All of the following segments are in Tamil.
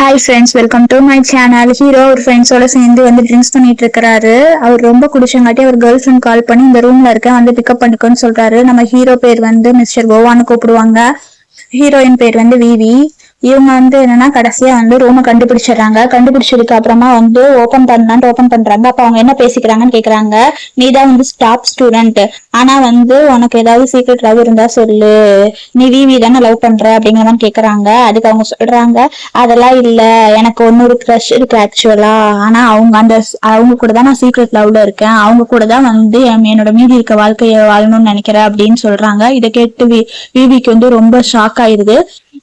Hi friends, welcome to my channel. Hero ஒரு ஃப்ரெண்ட்ஸோட சேர்ந்து ட்ரிங்க்ஸ் பண்ணிட்டு இருக்காரு. அவர் ரொம்ப குடிச்சங்காட்டி அவர் கேர்ள் ஃப்ரெண்ட் கால் பண்ணி இந்த ரூம்ல இருக்கேன் பிக்கப் பண்ணிக்கோன்னு சொல்றாரு. நம்ம ஹீரோ பேர் மிஸ்டர் கோவான்னு கூப்பிடுவாங்க. ஹீரோயின் பேர் விவி. இவங்க என்னன்னா கடைசியா ரூமை கண்டுபிடிச்சிடுறாங்க. கண்டுபிடிச்சதுக்கு அப்புறமா ஓபன் பண்றாங்க. அப்ப அவங்க என்ன பேசிக்கிறாங்கன்னு கேக்குறாங்க. நீதான் ஸ்டாப் ஸ்டூடெண்ட், ஆனா உனக்கு ஏதாவது சீக்ரெட் லவ் இருந்தா சொல்லு, நீ விவி தானே லவ் பண்ற அப்படிங்கிற மாதிரி கேக்குறாங்க. அதுக்கு அவங்க சொல்றாங்க, அதெல்லாம் இல்ல, எனக்கு ஒரு க்ரஷ் இருக்கு ஆக்சுவலா, ஆனா அவங்க கூட தான் நான் சீக்ரெட் லவ்ல இருக்கேன், அவங்க கூட தான் என்னோட மீதி இருக்க வாழ்க்கைய வாழணும்னு நினைக்கிறேன் அப்படின்னு சொல்றாங்க. இதை கேட்டு விவிக்கு ரொம்ப ஷாக் ஆயிருது.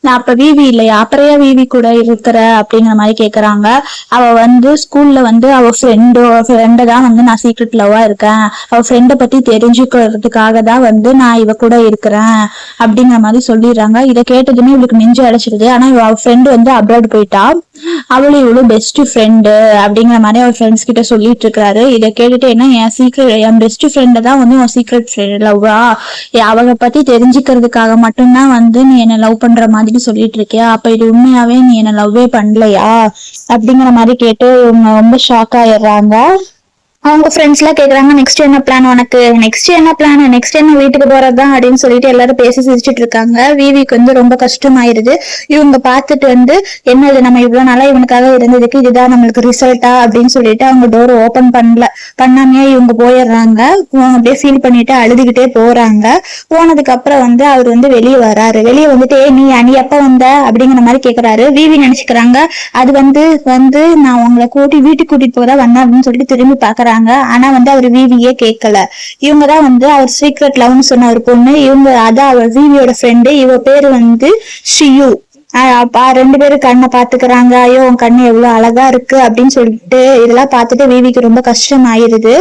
நான் அப்ப விவி இல்லையா, அப்புறையா விவி கூட இருக்கிற அப்படிங்கிற மாதிரி கேக்குறாங்க. அவ ஸ்கூல்ல அவ ஃப்ரெண்டை தான் நான் சீக்ரெட் லவ்வா இருக்கேன், அவ ஃப்ரெண்டை பத்தி தெரிஞ்சுக்கிறதுக்காக தான் நான் இவ கூட இருக்கிறேன் அப்படிங்கிற மாதிரி சொல்லிடுறாங்க. இதை கேட்டதுமே இவளுக்கு நெஞ்சு அடைச்சிருது. ஆனா அவ ஃப்ரெண்டு அப்ராட் போயிட்டா, அவளும் இவ்வளவு பெஸ்ட் ஃப்ரெண்டு அப்படிங்கிற மாதிரி அவர் ஃப்ரெண்ட்ஸ் கிட்ட சொல்லிட்டு இருக்காரு. இதை கேட்டுட்டு என்ன, என் பெஸ்ட் ஃப்ரெண்டை தான் உன் சீக்ரெட் லவ்வா, அவங்க பத்தி தெரிஞ்சுக்கிறதுக்காக மட்டும்தான் நீ என்ன லவ் பண்ற மாதிரி சொல்லிட்டு இருக்கியா, அப்ப இது உண்மையாவே நீ என்ன லவ்வே பண்ணலையா அப்படிங்கிற மாதிரி கேட்டு இவங்க ரொம்ப ஷாக் ஆயிடுறாங்க. அவங்க ஃப்ரெண்ட்ஸ் எல்லாம் கேக்குறாங்க, நெக்ஸ்ட் என்ன பிளான் உனக்கு, நெக்ஸ்ட் என்ன வீட்டுக்கு போறதுதான் அப்படின்னு சொல்லிட்டு எல்லாரும் பேசி சிரிச்சுட்டு இருக்காங்க. விவிக்கு ரொம்ப கஷ்டமாயிருது. இவங்க பார்த்துட்டு என்னது, நம்ம இவ்வளவு நாளா இவனுக்காக இருந்ததுக்கு இதுதான் நம்மளுக்கு ரிசல்ட்டா அப்படின்னு சொல்லிட்டு அவங்க டோர் ஓபன் பண்ணாமையே இவங்க போயிடுறாங்க. அப்படியே ஃபீல் பண்ணிட்டு அழுதுகிட்டே போறாங்க. போனதுக்கு அப்புறம் அவர் வெளியே வராரு. வெளியே நீ எப்ப வந்த அப்படிங்கிற மாதிரி கேக்குறாரு. விவி நினைச்சுக்கிறாங்க, அது நான் உங்களை வீட்டுக்கு கூட்டிட்டு போறதா வந்தேன் அப்படின்னு சொல்லிட்டு திரும்பி பாக்குறாங்க. ஆனா அவர் விவியே கேட்கல. இவங்கதான் அவர் சீக்ரெட் லவ்னு சொன்ன ஒரு பொண்ணு. இவங்க அதான் அவர் விவியோட ஃப்ரெண்டு. இவ பேரு ஷியு. ரெண்டு பேரும் கண்ணை பாத்துக்கிறாங்க. ஐயோ உன் கண்ணு எவ்வளவு அழகா இருக்கு அப்படின்னு சொல்லிட்டு இதெல்லாம் பார்த்துட்டு விவிக்கு ரொம்ப கஷ்டம் ஆயிருது.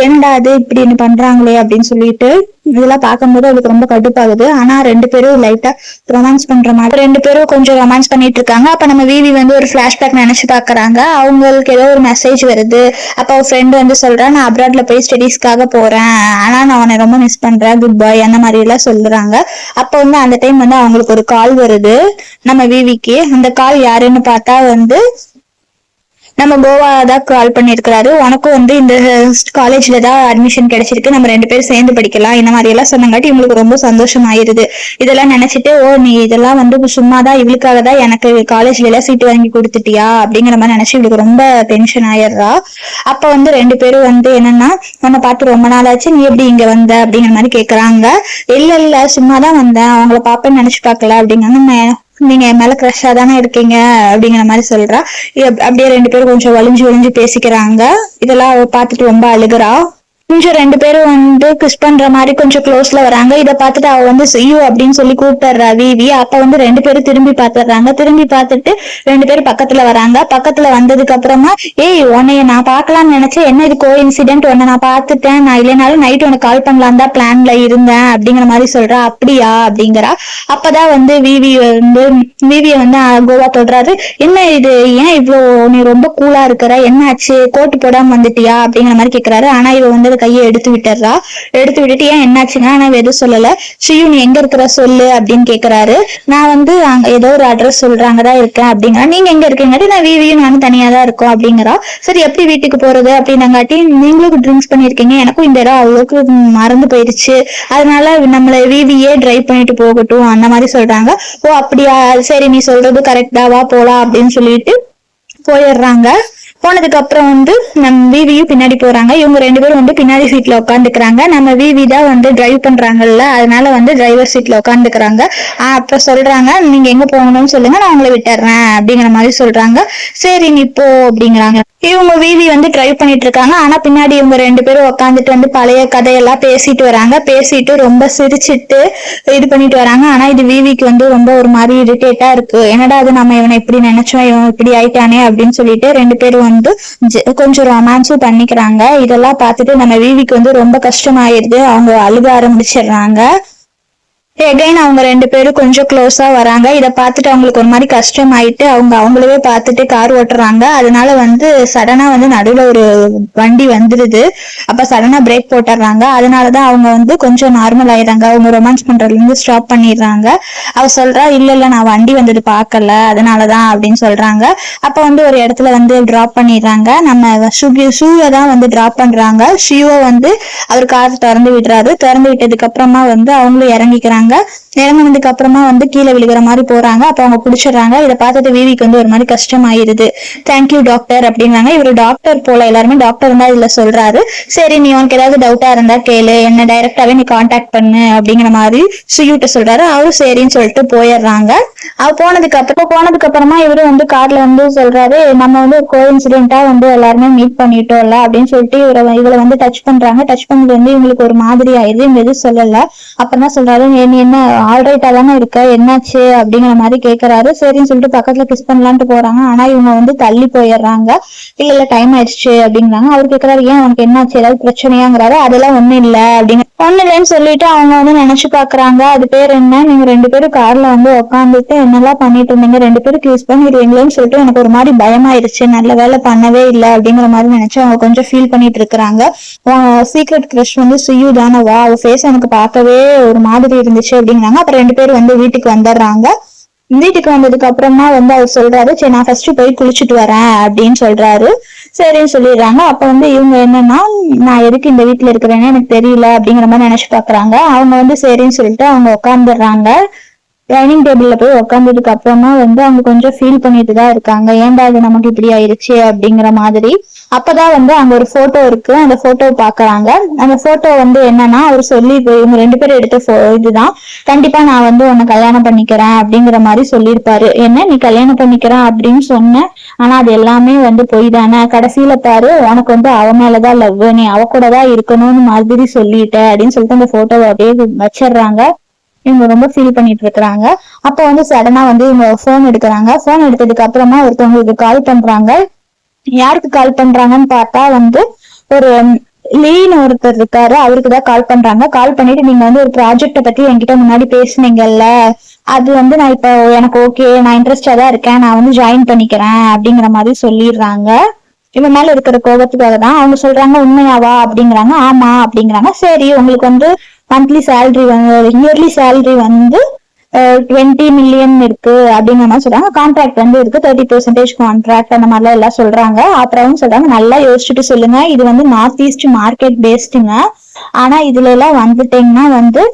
என்னடா அது இப்படின்னு பண்றாங்களே அப்படின்னு சொல்லிட்டு இதெல்லாம் பார்க்கும்போது அவளுக்கு ரொம்ப கடுப்பாகுது. ஆனா ரெண்டு பேரும் லைட்டா ரொமான்ஸ் பண்ற மாதிரி ரெண்டு பேரும் கொஞ்சம் ரொமான்ஸ் பண்ணிட்டு இருக்காங்க. அப்ப நம்ம விவி ஒரு பிளாஷ்பேக் நினைச்சு பாக்குறாங்க. அவங்களுக்கு ஏதோ ஒரு மெசேஜ் வருது. அப்ப அவ ஃப்ரெண்டு சொல்றா, நான் அப்ராட்ல போய் ஸ்டடீஸ்க்காக போறேன், ஆனா நான் உன்னை ரொம்ப மிஸ் பண்றேன், குட் பை அந்த மாதிரி எல்லாம் சொல்றாங்க. அப்ப அந்த டைம் அவங்களுக்கு ஒரு கால் வருது நம்ம விவிக்கு. அந்த கால் யாருன்னு பார்த்தா நம்ம கோவா தான் கால் பண்ணிருக்கிறாரு. உனக்கும் இந்த காலேஜ்ல தான் அட்மிஷன் கிடைச்சிருக்கு, நம்ம ரெண்டு பேரும் சேர்ந்து படிக்கலாம் இந்த மாதிரி எல்லாம் சொன்னங்காட்டி இவங்களுக்கு ரொம்ப சந்தோஷம் ஆயிருது. இதெல்லாம் நினைச்சிட்டு, ஓ நீ இதெல்லாம் சும்மாதான், இவளுக்காக தான் எனக்கு காலேஜ்ல எல்லாம் சீட்டு வாங்கி கொடுத்துட்டியா அப்படிங்கிற மாதிரி நினைச்சு இவளுக்கு ரொம்ப டென்ஷன் ஆயிடுறா. அப்ப ரெண்டு பேரும் என்னன்னா, உன்னை பார்த்து ரொம்ப நாள் ஆச்சு, நீ எப்படி இங்க வந்த அப்படிங்கிற மாதிரி கேக்குறாங்க. இல்ல சும்மாதான் வந்தேன், அவங்கள பாப்பேன்னு நினைச்சு பாக்கல அப்படிங்க, நீங்க என் மேல கிரஷா தானே இருக்கீங்க அப்படிங்கிற மாதிரி சொல்றா. அப்படியே ரெண்டு பேரும் கொஞ்சம் வலிஞ்சு பேசிக்கிறாங்க. இதெல்லாம் பார்த்துட்டு ரொம்ப அழுகுறா. கொஞ்சம் ரெண்டு பேரும் கிஸ் பண்ற மாதிரி கொஞ்சம் க்ளோஸ்ல வராங்க. இதை பார்த்துட்டு அவ செய்யு அப்படின்னு சொல்லி கூப்பிட்டுறா விவி. அப்ப ரெண்டு பேரும் திரும்பி பாத்துறாங்க. திரும்பி பார்த்துட்டு ரெண்டு பேரும் பக்கத்துல வராங்க. பக்கத்துல வந்ததுக்கு அப்புறமா, ஏய் உன்னைய நான் பாக்கலாம்னு நினைச்சேன், என்ன இது கோ இன்சிடென்ட், உன்னை நான் பாத்துட்டேன், நான் இல்லைனாலும் நைட் உனக்கு கால் பண்ணலாம் தான் பிளான்ல இருந்தேன் அப்படிங்கிற மாதிரி சொல்றா. அப்படியா அப்படிங்கிறா. அப்பதான் விவிய கோவா தொடுறாரு. என்ன இது, ஏன் இவ்வளவு நீ ரொம்ப கூலா இருக்கிற, என்ன ஆச்சு, கோட்டு போடாம வந்துட்டியா அப்படிங்கிற மாதிரி கேக்குறாரு. ஆனா இவ கையை எடுத்து விட்டுறா. எடுத்து விட்டுட்டு, ஏன் என்னாச்சுன்னா நான் எதுவும் சொல்லல, ஷியு நீ எங்க இருக்கிற சொல்லு அப்படின்னு கேக்குறாரு. நான் ஏதோ ஒரு அட்ரஸ் சொல்றாங்கதான் இருக்கேன் அப்படிங்கிறா. நீங்க எங்க இருக்கீங்க, நான் விவியும் நானும் தனியா தான் இருக்கோம் அப்படிங்கிறா. சரி எப்படி வீட்டுக்கு போறது அப்படின்னாங்காட்டி, நீங்களும் ட்ரிங்க்ஸ் பண்ணிருக்கீங்க, எனக்கும் இந்த இடம் அவ்வளவுக்கு மறந்து போயிருச்சு, அதனால நம்மள விவியே டிரைவ் பண்ணிட்டு போகட்டும் அந்த மாதிரி சொல்றாங்க. ஓ அப்படியா, சரி நீ சொல்றது கரெக்டா, வா போலாம் அப்படின்னு சொல்லிட்டு போயிடுறாங்க. போனதுக்கு அப்புறம் நம்ம விவியும் பின்னாடி போறாங்க. இவங்க ரெண்டு பேரும் பின்னாடி சீட்ல உட்காந்துக்கிறாங்க. நம்ம விவி தான் டிரைவ் பண்றாங்கல்ல, அதனால டிரைவர் சீட்ல உட்காந்துக்கிறாங்க. அப்புறம் சொல்றாங்க, நீங்க எங்க போகணும்னு சொல்லுங்க, நான் உங்களை விட்டுறேன் அப்படிங்கிற மாதிரி சொல்றாங்க. சரி நீ போ அப்படிங்கிறாங்க. இவங்க விவி டிரைவ் பண்ணிட்டு இருக்காங்க. ஆனா பின்னாடி இவங்க ரெண்டு பேரும் உட்காந்துட்டு பழைய கதையெல்லாம் பேசிட்டு வராங்க. பேசிட்டு ரொம்ப சிரிச்சுட்டு இது பண்ணிட்டு வராங்க. ஆனா இது விவிக்கு ரொம்ப ஒரு மாதிரி இரிட்டேட்டா இருக்கு. என்னடா அது, நம்ம இவனை இப்படி நினைச்சோம், இவன் இப்படி ஆயிட்டானே அப்படின்னு சொல்லிட்டு ரெண்டு பேரும் கொஞ்சம் ரொமான்ஸும் பண்ணிக்கிறாங்க. இதெல்லாம் பார்த்துட்டு நம்ம விவிக்கு ரொம்ப கஷ்டமாயிருது. அவங்க அழுக ஆரம்பிச்சிடுறாங்க. எகைன் அவங்க 2 பேரும் கொஞ்சம் க்ளோஸா வராங்க. இத பார்த்துட்டு அவங்களுக்கு ஒரு மாதிரி கஷ்டம் ஆயிட்டு அவங்களவே பார்த்துட்டு கார் ஓட்டுறாங்க. அதனால வந்து சடனா வந்து நடுவுல ஒரு வண்டி வந்துருது. அப்ப சடனா பிரேக் போட்டுறாங்க. அதனாலதான் அவங்க வந்து கொஞ்சம் நார்மல் ஆயிடுறாங்க. அவங்க ரொமான்ஸ் பண்றதுல இருந்து ஸ்டாப் பண்ணிடுறாங்க. அவ சொல்றா, இல்ல நான் வண்டி வந்தது பார்க்கல, அதனாலதான் அப்படின்னு சொல்றாங்க. அப்ப வந்து ஒரு இடத்துல வந்து டிராப் பண்ணிடுறாங்க. நம்ம ஷூவை தான் வந்து டிராப் பண்றாங்க. ஷியூவை வந்து அவர் கார் திறந்து விடுறாரு. திறந்து விட்டதுக்கு அப்புறமா வந்து அவங்களும் இறங்கிக்கிறாங்க. இறங்கினதுக்கு அப்புறமா வந்து கீழே விழுகிற மாதிரி போறாங்க. அப்ப அவங்க பிடிச்சிடுறாங்க. இதை பார்த்துட்டு விவிக்கு வந்து ஒரு மாதிரி கஷ்டமாயிருது. தேங்க்யூ டாக்டர் அப்படிங்கிறாங்க. இவரு டாக்டர் போல, எல்லாருமே டாக்டர் தான் இதுல சொல்றாரு. சரி, நீ உனக்கு ஏதாவது டவுட்டா இருந்தா கேளு, என்ன டைரக்டாவே நீ கான்டாக்ட் பண்ணு அப்படிங்கிற மாதிரி சுயூட்ட சொல்றாரு. அவரும் சரின்னு சொல்லிட்டு போயிடுறாங்க. அவ போனதுக்கு அப்புறமா இவரு வந்து கார்ல வந்து சொல்றாரு, நம்ம வந்து ஒரு கோஇன்சிடென்ட்டா வந்து எல்லாருமே மீட் பண்ணிட்டோம்ல அப்படின்னு சொல்லிட்டு இவளை வந்து டச் பண்றாங்க. டச் பண்ணது வந்து இவங்களுக்கு ஒரு மாதிரி ஆயிடுது. இவங்க எதுவும் சொல்லல. அப்பதான் சொல்றாரு, நீ என்ன ஆல்ரைட்டா தானே இருக்க, என்னாச்சு அப்படிங்கிற மாதிரி கேக்குறாரு. சரின்னு சொல்லிட்டு பக்கத்துல கிஸ் பண்ணலான்ட்டு போறாங்க. ஆனா இவங்க வந்து தள்ளி போயிடுறாங்க. இல்ல டைம் ஆயிடுச்சு அப்படிங்கிறாங்க. அவர் கேக்குறாரு, ஏன் உனக்கு என்னாச்சு, ஏதாவது பிரச்சனையாங்கிறாரு. அதெல்லாம் ஒண்ணும் இல்ல அப்படிங்க ஒண்ணு இல்லைன்னு சொல்லிட்டு அவங்க வந்து நினைச்சு பாக்குறாங்க. அது பேர் என்ன, நீங்க 2 பேரும் கார்ல வந்து உட்காந்துட்டு என்னெல்லாம் பண்ணிட்டு இருந்தீங்க, 2 பேரும் கிஸ் பண்ணிடுவீங்களேன்னு சொல்லிட்டு எனக்கு ஒரு மாதிரி பயமாயிருச்சு, நல்ல வேலை பண்ணவே இல்லை அப்படிங்கிற மாதிரி நினைச்சு அவங்க கொஞ்சம் ஃபீல் பண்ணிட்டு இருக்கிறாங்க. சீக்ரெட் கிரஷ் வந்து சுயு தானவா, அவ ஃபேஸ் எனக்கு பார்க்கவே ஒரு மாதிரி இருந்துச்சு அப்படிங்கிறாங்க. அப்புறம் 2 பேரும் வந்து வீட்டுக்கு வந்துடுறாங்க. வீட்டுக்கு வந்ததுக்கு அப்புறமா வந்து அவர் சொல்றாரு, சரி நான் ஃபர்ஸ்ட் போய் குளிச்சுட்டு வரேன் அப்படின்னு சொல்றாரு. சரின்னு சொல்லிடுறாங்க. அப்ப வந்து இவங்க என்னன்னா, நான் எதுக்கு இந்த வீட்டுல இருக்கிறேன்னு எனக்கு தெரியல அப்படிங்கிற மாதிரி நினைச்சு பாக்குறாங்க. அவங்க வந்து சரின்னு சொல்லிட்டு அவங்க உட்காந்துடுறாங்க. டைனிங் டேபிள்ல போய் உட்காந்ததுக்கு அப்புறமா வந்து அவங்க கொஞ்சம் ஃபீல் பண்ணிட்டு தான் இருக்காங்க. ஏன்டா இது நமக்கு இப்படி ஆயிருச்சு அப்படிங்கிற மாதிரி. அப்பதான் வந்து அங்க ஒரு போட்டோ இருக்கு. அந்த போட்டோ பாக்குறாங்க. அந்த போட்டோ வந்து என்னன்னா, அவர் சொல்லி இவங்க 2 பேரும் எடுத்த இதுதான், கண்டிப்பா நான் வந்து உன்னை கல்யாணம் பண்ணிக்கிறேன் அப்படிங்கிற மாதிரி சொல்லியிருப்பாரு. என்ன நீ கல்யாணம் பண்ணிக்கிறேன் அப்படின்னு சொன்ன, ஆனா அது எல்லாமே வந்து பொய் தானே, கடைசியில பாரு உனக்கு வந்து அவ மேலதான் லவ், நீ அவ கூட தான் இருக்கணும்னு மாதிரி சொல்லிட்ட அப்படின்னு சொல்லிட்டு அந்த போட்டோவை அப்படியே வச்சிடுறாங்க. இவங்க ரொம்ப ஃபீல் பண்ணிட்டு இருக்கிறாங்க. அப்ப வந்து சடனா வந்து இவங்க போன் எடுக்கிறாங்க. போன் எடுத்ததுக்கு அப்புறமா ஒருத்தவங்களுக்கு கால் பண்றாங்க. யாருக்கு கால் பண்றாங்கன்னு பார்த்தா வந்து ஒரு லீன்னு ஒருத்தர் இருக்காரு, அவருக்குதான் கால் பண்றாங்க. கால் பண்ணிட்டு, நீங்க வந்து ஒரு ப்ராஜெக்ட பத்தி என்கிட்ட முன்னாடி பேசுனீங்கல்ல, அது வந்து நான் இப்ப எனக்கு ஓகே, நான் இன்ட்ரெஸ்டா தான் இருக்கேன், நான் வந்து ஜாயின் பண்ணிக்கிறேன் அப்படிங்கிற மாதிரி சொல்லிடுறாங்க. இவன் மேல இருக்கிற கோபத்துக்காக தான். அவங்க சொல்றாங்க, உண்மையாவா அப்படிங்கிறாங்க. ஆமா அப்படிங்கிறாங்க. சரி, உங்களுக்கு வந்து மந்த்லி சேலரி வந்து இயர்லி சேலரி வந்து 20 மில்லியன் இருக்கு அப்படிங்கிற மாதிரி சொல்றாங்க. கான்ட்ராக்ட் வந்து இருக்கு 30% கான்ட்ராக்ட், அந்த மாதிரிலாம் எல்லாம் சொல்றாங்க. அப்புறம் சொல்றாங்க, நல்லா யோசிச்சுட்டு சொல்லுங்க, இது வந்து நார்த் ஈஸ்ட் மார்க்கெட் பேஸ்டுங்க, ஆனா இதுல எல்லாம் வந்துட்டீங்கன்னா வந்து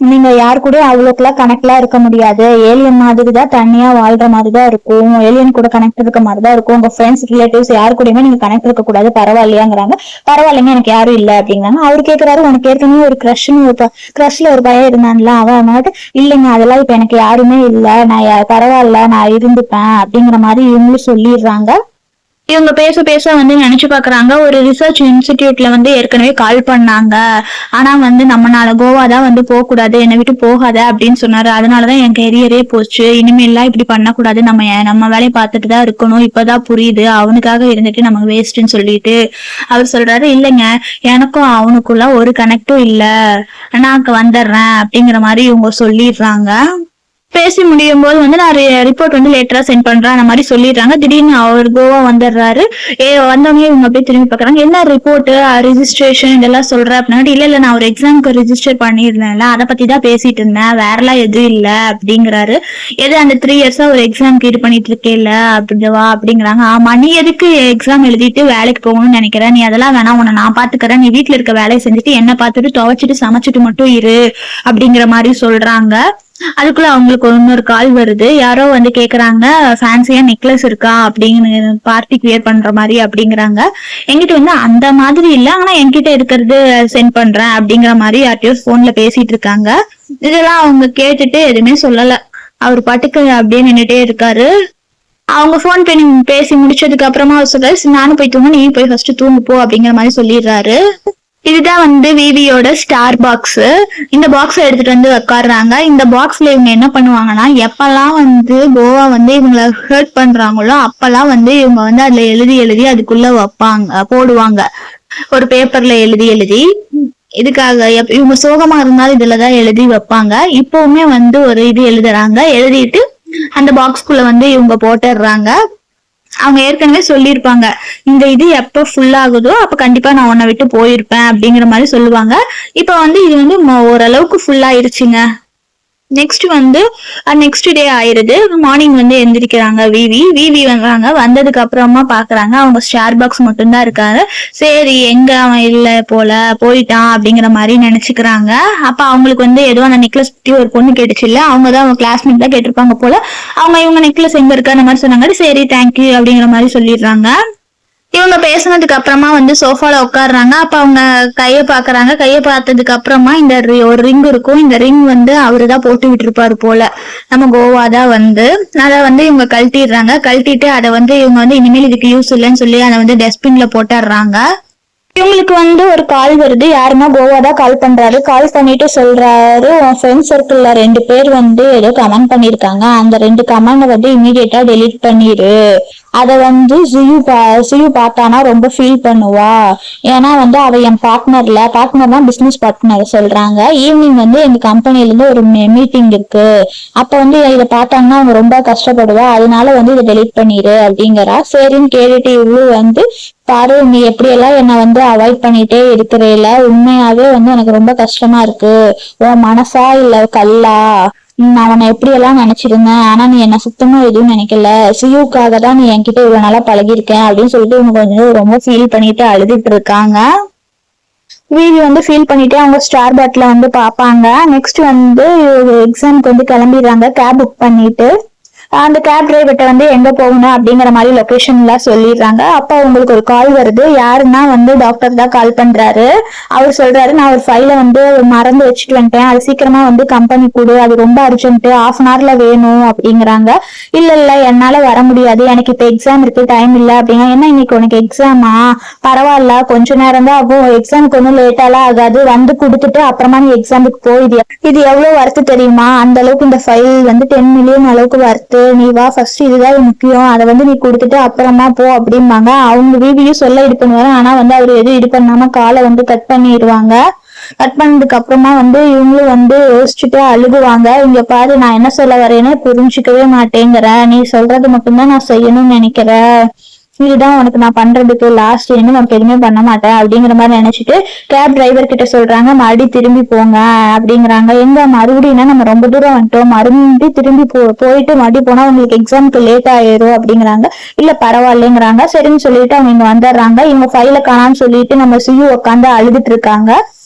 நீங்க யாரு கூட அவ்வளவுக்குலாம் கனெக்ட்லாம் இருக்க முடியாது. ஏலியன் மாதிரி தான் தனியா வாழ்ற மாதிரிதான் இருக்கும், ஏலியன் கூட கனெக்ட் இருக்க மாதிரிதான் இருக்கும். உங்க ஃப்ரெண்ட்ஸ் ரிலேட்டிவ்ஸ் யாரு கூடயுமே நீங்க கனெக்ட் இருக்க கூடாது, பரவாயில்லையாங்கிறாங்க. பரவாயில்லைங்க, எனக்கு யாரும் இல்ல அப்படிங்கிறாங்க. அவரு கேக்குறாரு, உனக்கு ஏற்கனவே ஒரு கிரஷ்ல ஒரு பையன் இருந்தான்ல, அவன் இல்லைங்க அதெல்லாம் இப்ப எனக்கு யாருமே இல்ல, நான் பரவாயில்ல நான் இருந்துப்பேன் அப்படிங்கிற மாதிரி இவங்களும் சொல்லிடுறாங்க. இவங்க பேச பேச வந்து நினைச்சு பாக்குறாங்க, ஒரு ரிசர்ச் இன்ஸ்டிடியூட்ல வந்து ஏற்கனவே கால் பண்ணாங்க, ஆனா வந்து நம்மனால கோவா தான் வந்து போக கூடாது, என்னை விட்டு போகாத அப்படின்னு சொன்னாரு, அதனாலதான் என் கெரியரே போச்சு, இனிமேல்லாம் இப்படி பண்ணக்கூடாது, நம்ம வேலையை பார்த்துட்டு தான் இருக்கணும், இப்பதான் புரியுது அவனுக்காக இருந்துட்டு நமக்கு வேஸ்ட்ன்னு சொல்லிட்டு அவர் சொல்றாரு, இல்லைங்க எனக்கும் அவனுக்குள்ள ஒரு கனெக்டும் இல்ல, நான் வந்துடுறேன் அப்படிங்கிற மாதிரி இவங்க சொல்லிடுறாங்க. பேசி முடியும் போது வந்து நான் ரிப்போர்ட் வந்து லேட்டரா சென்ட் பண்றேன் அந்த மாதிரி சொல்லிடுறாங்க. திடீர்னு அவர் கோவா வந்துடுறாரு. வந்தவங்க இவங்க அப்படியே திரும்பி பாக்குறாங்க, என்ன ரிப்போர்ட் ரிஜிஸ்ட்ரேஷன் இதெல்லாம் சொல்ற அப்படின்னா, இல்ல நான் ஒரு எக்ஸாமுக்கு ரிஜிஸ்டர் பண்ணிருந்தேன்ல, அதை பத்தி தான் பேசிட்டு இருந்தேன், வேறலாம் எதுவும் இல்ல அப்படிங்கிறாரு. எது அந்த 3 இயர்ஸா ஒரு எக்ஸாமுக்கு இது பண்ணிட்டு இருக்கேல்ல அப்படிவா அப்படிங்கிறாங்க. ஆமா, நீ எதுக்கு எக்ஸாம் எழுதிட்டு வேலைக்கு போகணும்னு நினைக்கிற, நீ அதெல்லாம் வேணாம், உன்னை நான் பாத்துக்கிறேன், நீ வீட்டுல இருக்க வேலையை செஞ்சுட்டு என்ன பார்த்துட்டு துவைச்சிட்டு சமைச்சிட்டு மட்டும் இரு அப்படிங்கிற மாதிரி சொல்றாங்க. அதுக்குள்ள அவங்களுக்கு இன்னொரு கால் வருது. யாரோ வந்து கேக்குறாங்க, ஃபேன்சியா நெக்லஸ் இருக்கா அப்படின்னு, பார்ட்டிக்கு வியர் பண்ற மாதிரி அப்படிங்கிறாங்க. என்கிட்ட வந்து அந்த மாதிரி இல்ல, ஆனா என்கிட்ட இருக்கிறது சென்ட் பண்றேன் அப்படிங்கிற மாதிரி யார்கிட்டயோ போன்ல பேசிட்டு இருக்காங்க. இதெல்லாம் அவங்க கேட்டுட்டு எதுவுமே சொல்லல. அவர் பாட்டுக்கு அப்படியே நின்னுட்டே இருக்காரு. அவங்க போன் பண்ணி பேசி முடிச்சதுக்கு அப்புறமா அவர் சொல்றாரு, நானும் போய் தூங்க, நீ போய் ஃபர்ஸ்ட் தூங்கு போ அப்படிங்கிற மாதிரி சொல்லிடுறாரு. இதுதான் வந்து விவியோட ஸ்டார் பாக்ஸ். இந்த பாக்ஸ் எடுத்துட்டு வந்து உட்காடுறாங்க. இந்த பாக்ஸ்ல இவங்க என்ன பண்ணுவாங்கன்னா, எப்பெல்லாம் வந்து கோவா வந்து இவங்களை ஹர்ட் பண்றாங்களோ அப்பெல்லாம் வந்து இவங்க வந்து அதுல எழுதி எழுதி அதுக்குள்ள வைப்பாங்க, போடுவாங்க, ஒரு பேப்பர்ல எழுதி எழுதி. இதுக்காக இவங்க சோகமா இருந்தாலும் இதுலதான் எழுதி வைப்பாங்க. இப்பவுமே வந்து ஒரு இது எழுதுறாங்க, எழுதிட்டு அந்த பாக்ஸ்குள்ள வந்து இவங்க போட்டுடுறாங்க. அவங்க ஏற்கனவே சொல்லியிருப்பாங்க, இந்த இது எப்ப ஃபுல் ஆகுதோ அப்ப கண்டிப்பா நான் உன்னை விட்டு போயிருப்பேன் அப்படிங்கிற மாதிரி சொல்லுவாங்க. இப்ப வந்து இது வந்து ஓரளவுக்கு ஃபுல் ஆயிருச்சுங்க. நெக்ஸ்ட் வந்து நெக்ஸ்ட் டே ஆயிருது. மார்னிங் வந்து எந்திரிக்கிறாங்க. விவி வந்தாங்க. வந்ததுக்கு அப்புறமா பாக்குறாங்க அவங்க ஷேர் பாக்ஸ் மட்டும்தான் இருக்காரு. சரி எங்க அவன் இல்ல போல, போயிட்டான் அப்படிங்கிற மாதிரி நினைச்சுக்கிறாங்க. அப்ப அவங்களுக்கு வந்து ஏதோ அந்த நெக்லஸ் பத்தி ஒரு பொண்ணு கேட்டுச்சு இல்ல, அவங்கதான் அவங்க கிளாஸ்மேட் தான் கேட்டிருப்பாங்க போல. அவங்க இவங்க நெக்லஸ் எங்க இருக்கா அந்த மாதிரி சொன்னாங்க. சரி தேங்க்யூ அப்படிங்கிற மாதிரி சொல்லிடுறாங்க. இவங்க பேசினதுக்கு அப்புறமா வந்து சோஃபால உட்காடுறாங்க. அப்ப அவங்க கைய பாக்குறாங்க. கைய பார்த்ததுக்கு அப்புறமா இந்த ஒரு ரிங் இருக்கும். இந்த ரிங் வந்து அவருதான் போட்டு விட்டுருப்பாரு போல. நம்ம கோவா தான் வந்து அதை வந்து இவங்க கழட்டிடுறாங்க. கழட்டிட்டு அதை வந்து இவங்க வந்து இனிமேல் இதுக்கு யூஸ் இல்லைன்னு சொல்லி அதை வந்து டஸ்ட்பின்ல போட்டுடுறாங்க. இவங்களுக்கு வந்து ஒரு கால் வருது. யாருன்னா கோவா தான் கால் பண்றாரு. கால் பண்ணிட்டு சொல்றாரு, உன் ஃப்ரெண்ட் சர்க்கிள்ல 2 பேர் வந்து ஏதோ கமெண்ட் பண்ணிருக்காங்க, அந்த 2 கமெண்ட் வந்து இமீடியட்டா டெலீட் பண்ணிரு. அத வந்து சியு பார்த்தானா ரொம்ப ஃபீல் பண்ணுவா. ஏன்னா வந்து அவ என் பார்ட்னர்னா பிசினஸ் பார்ட்னர் சொல்றாங்க. ஈவினிங் வந்து எங்க கம்பெனில இருந்து ஒரு மீட்டிங் இருக்கு, அப்ப வந்து இதை பார்த்தாங்கன்னா அவங்க ரொம்ப கஷ்டப்படுவா, அதனால வந்து இதை டெலீட் பண்ணிரு அப்படிங்கிறா. சரின்னு கேட்டுட்டு இவ்வளவு வந்து, பாரு நீ எப்படியெல்லாம் என்னை வந்து அவாய்ட் பண்ணிட்டே இருக்கிறேல, உண்மையாவே வந்து எனக்கு ரொம்ப கஷ்டமா இருக்கு. உன் மனசா இல்ல கல்லா? நான் உன்னை எப்படி எல்லாம் நினைச்சிருந்தேன், ஆனா நீ என்ன சுத்தமா எதுவும் நினைக்கல. சியூக்காக தான் நீ என்கிட்ட இவ்வளவு நாளா பழகிருக்கேன் அப்படின்னு சொல்லிட்டு இவங்க கொஞ்சம் ரொம்ப ஃபீல் பண்ணிட்டு அழுதுட்டு இருக்காங்க. வீவி வந்து ஃபீல் பண்ணிட்டு அவங்க ஸ்டார் பாட்ல வந்து பாப்பாங்க. நெக்ஸ்ட் வந்து எக்ஸாமுக்கு வந்து கிளம்பிடுறாங்க கேப் புக் பண்ணிட்டு. அந்த கேப் டிரைவர்கிட்ட வந்து எங்க போகணும் அப்படிங்கிற மாதிரி லொகேஷன் எல்லாம் சொல்லிடுறாங்க. அப்ப உங்களுக்கு ஒரு கால் வருது. யாருன்னா வந்து டாக்டர் தான் கால் பண்றாரு. அவர் சொல்றாரு, நான் ஒரு ஃபைலை வந்து மறந்து வச்சுட்டு வந்துட்டேன், அது சீக்கிரமா வந்து கம்பெனி கொடு, அது ரொம்ப அர்ஜென்ட், ½ வேணும் அப்படிங்கிறாங்க. இல்ல என்னால வர முடியாது, எனக்கு இப்ப எக்ஸாம் இருக்கு, டைம் இல்ல அப்படின்னா. என்ன இன்னைக்கு உனக்கு எக்ஸாமா? பரவாயில்ல, கொஞ்ச நேரம் தான் ஆகும், எக்ஸாமுக்கு ஒன்னும் லேட்டாலாம் ஆகாது, வந்து கொடுத்துட்டு அப்புறமா நீ எக்ஸாமுக்கு போயிடு. இது எவ்வளவு வர்த்து தெரியுமா? அந்த அளவுக்கு இந்த ஃபைல் வந்து 10 மில்லியன் அளவுக்கு வர்த்து. நீ வா, ஃபர்ஸ்ட் இதுதான் முக்கியம், அதை வந்து நீ கொடுத்துட்டு அப்புறமா போ அப்படிம்பாங்க. அவங்க வீடியோ சொல்ல இது பண்ணுவாரு. ஆனா வந்து அவர் எதுவும் இது பண்ணாம காலை வந்து கட் பண்ணிடுவாங்க. கட் பண்ணதுக்கு அப்புறமா வந்து இவங்களும் வந்து யோசிச்சுட்டு அழுகுவாங்க. இங்க பாரு, நான் என்ன சொல்ல வரேன்னு புரிஞ்சுக்கவே மாட்டேங்கிறேன், நீ சொல்றது மட்டும்தான் நான் செய்யணும்னு நினைக்கிறேன், இதுதான் உனக்கு நான் பண்றதுக்கு லாஸ்ட், இன்னும் உனக்கு எதுவுமே பண்ண மாட்டேன் அப்படிங்கிற மாதிரி நினைச்சிட்டு கேப் டிரைவர் கிட்ட சொல்றாங்க, மறுபடியும் திரும்பி போங்க அப்படிங்கிறாங்க. எங்க மறுபடியும் நம்ம ரொம்ப தூரம் வந்துட்டோம், மறுபடியும் திரும்பி போயிட்டு மறுபடியும் போனா உங்களுக்கு எக்ஸாமுக்கு லேட் ஆயிரும் அப்படிங்கிறாங்க. இல்ல பரவாயில்லைங்கிறாங்க. சரின்னு சொல்லிட்டு அவங்க இங்க வந்துடுறாங்க. இவங்க ஃபைல காணான்னு சொல்லிட்டு நம்ம சியு உட்காந்து அழுதுட்டு இருக்காங்க.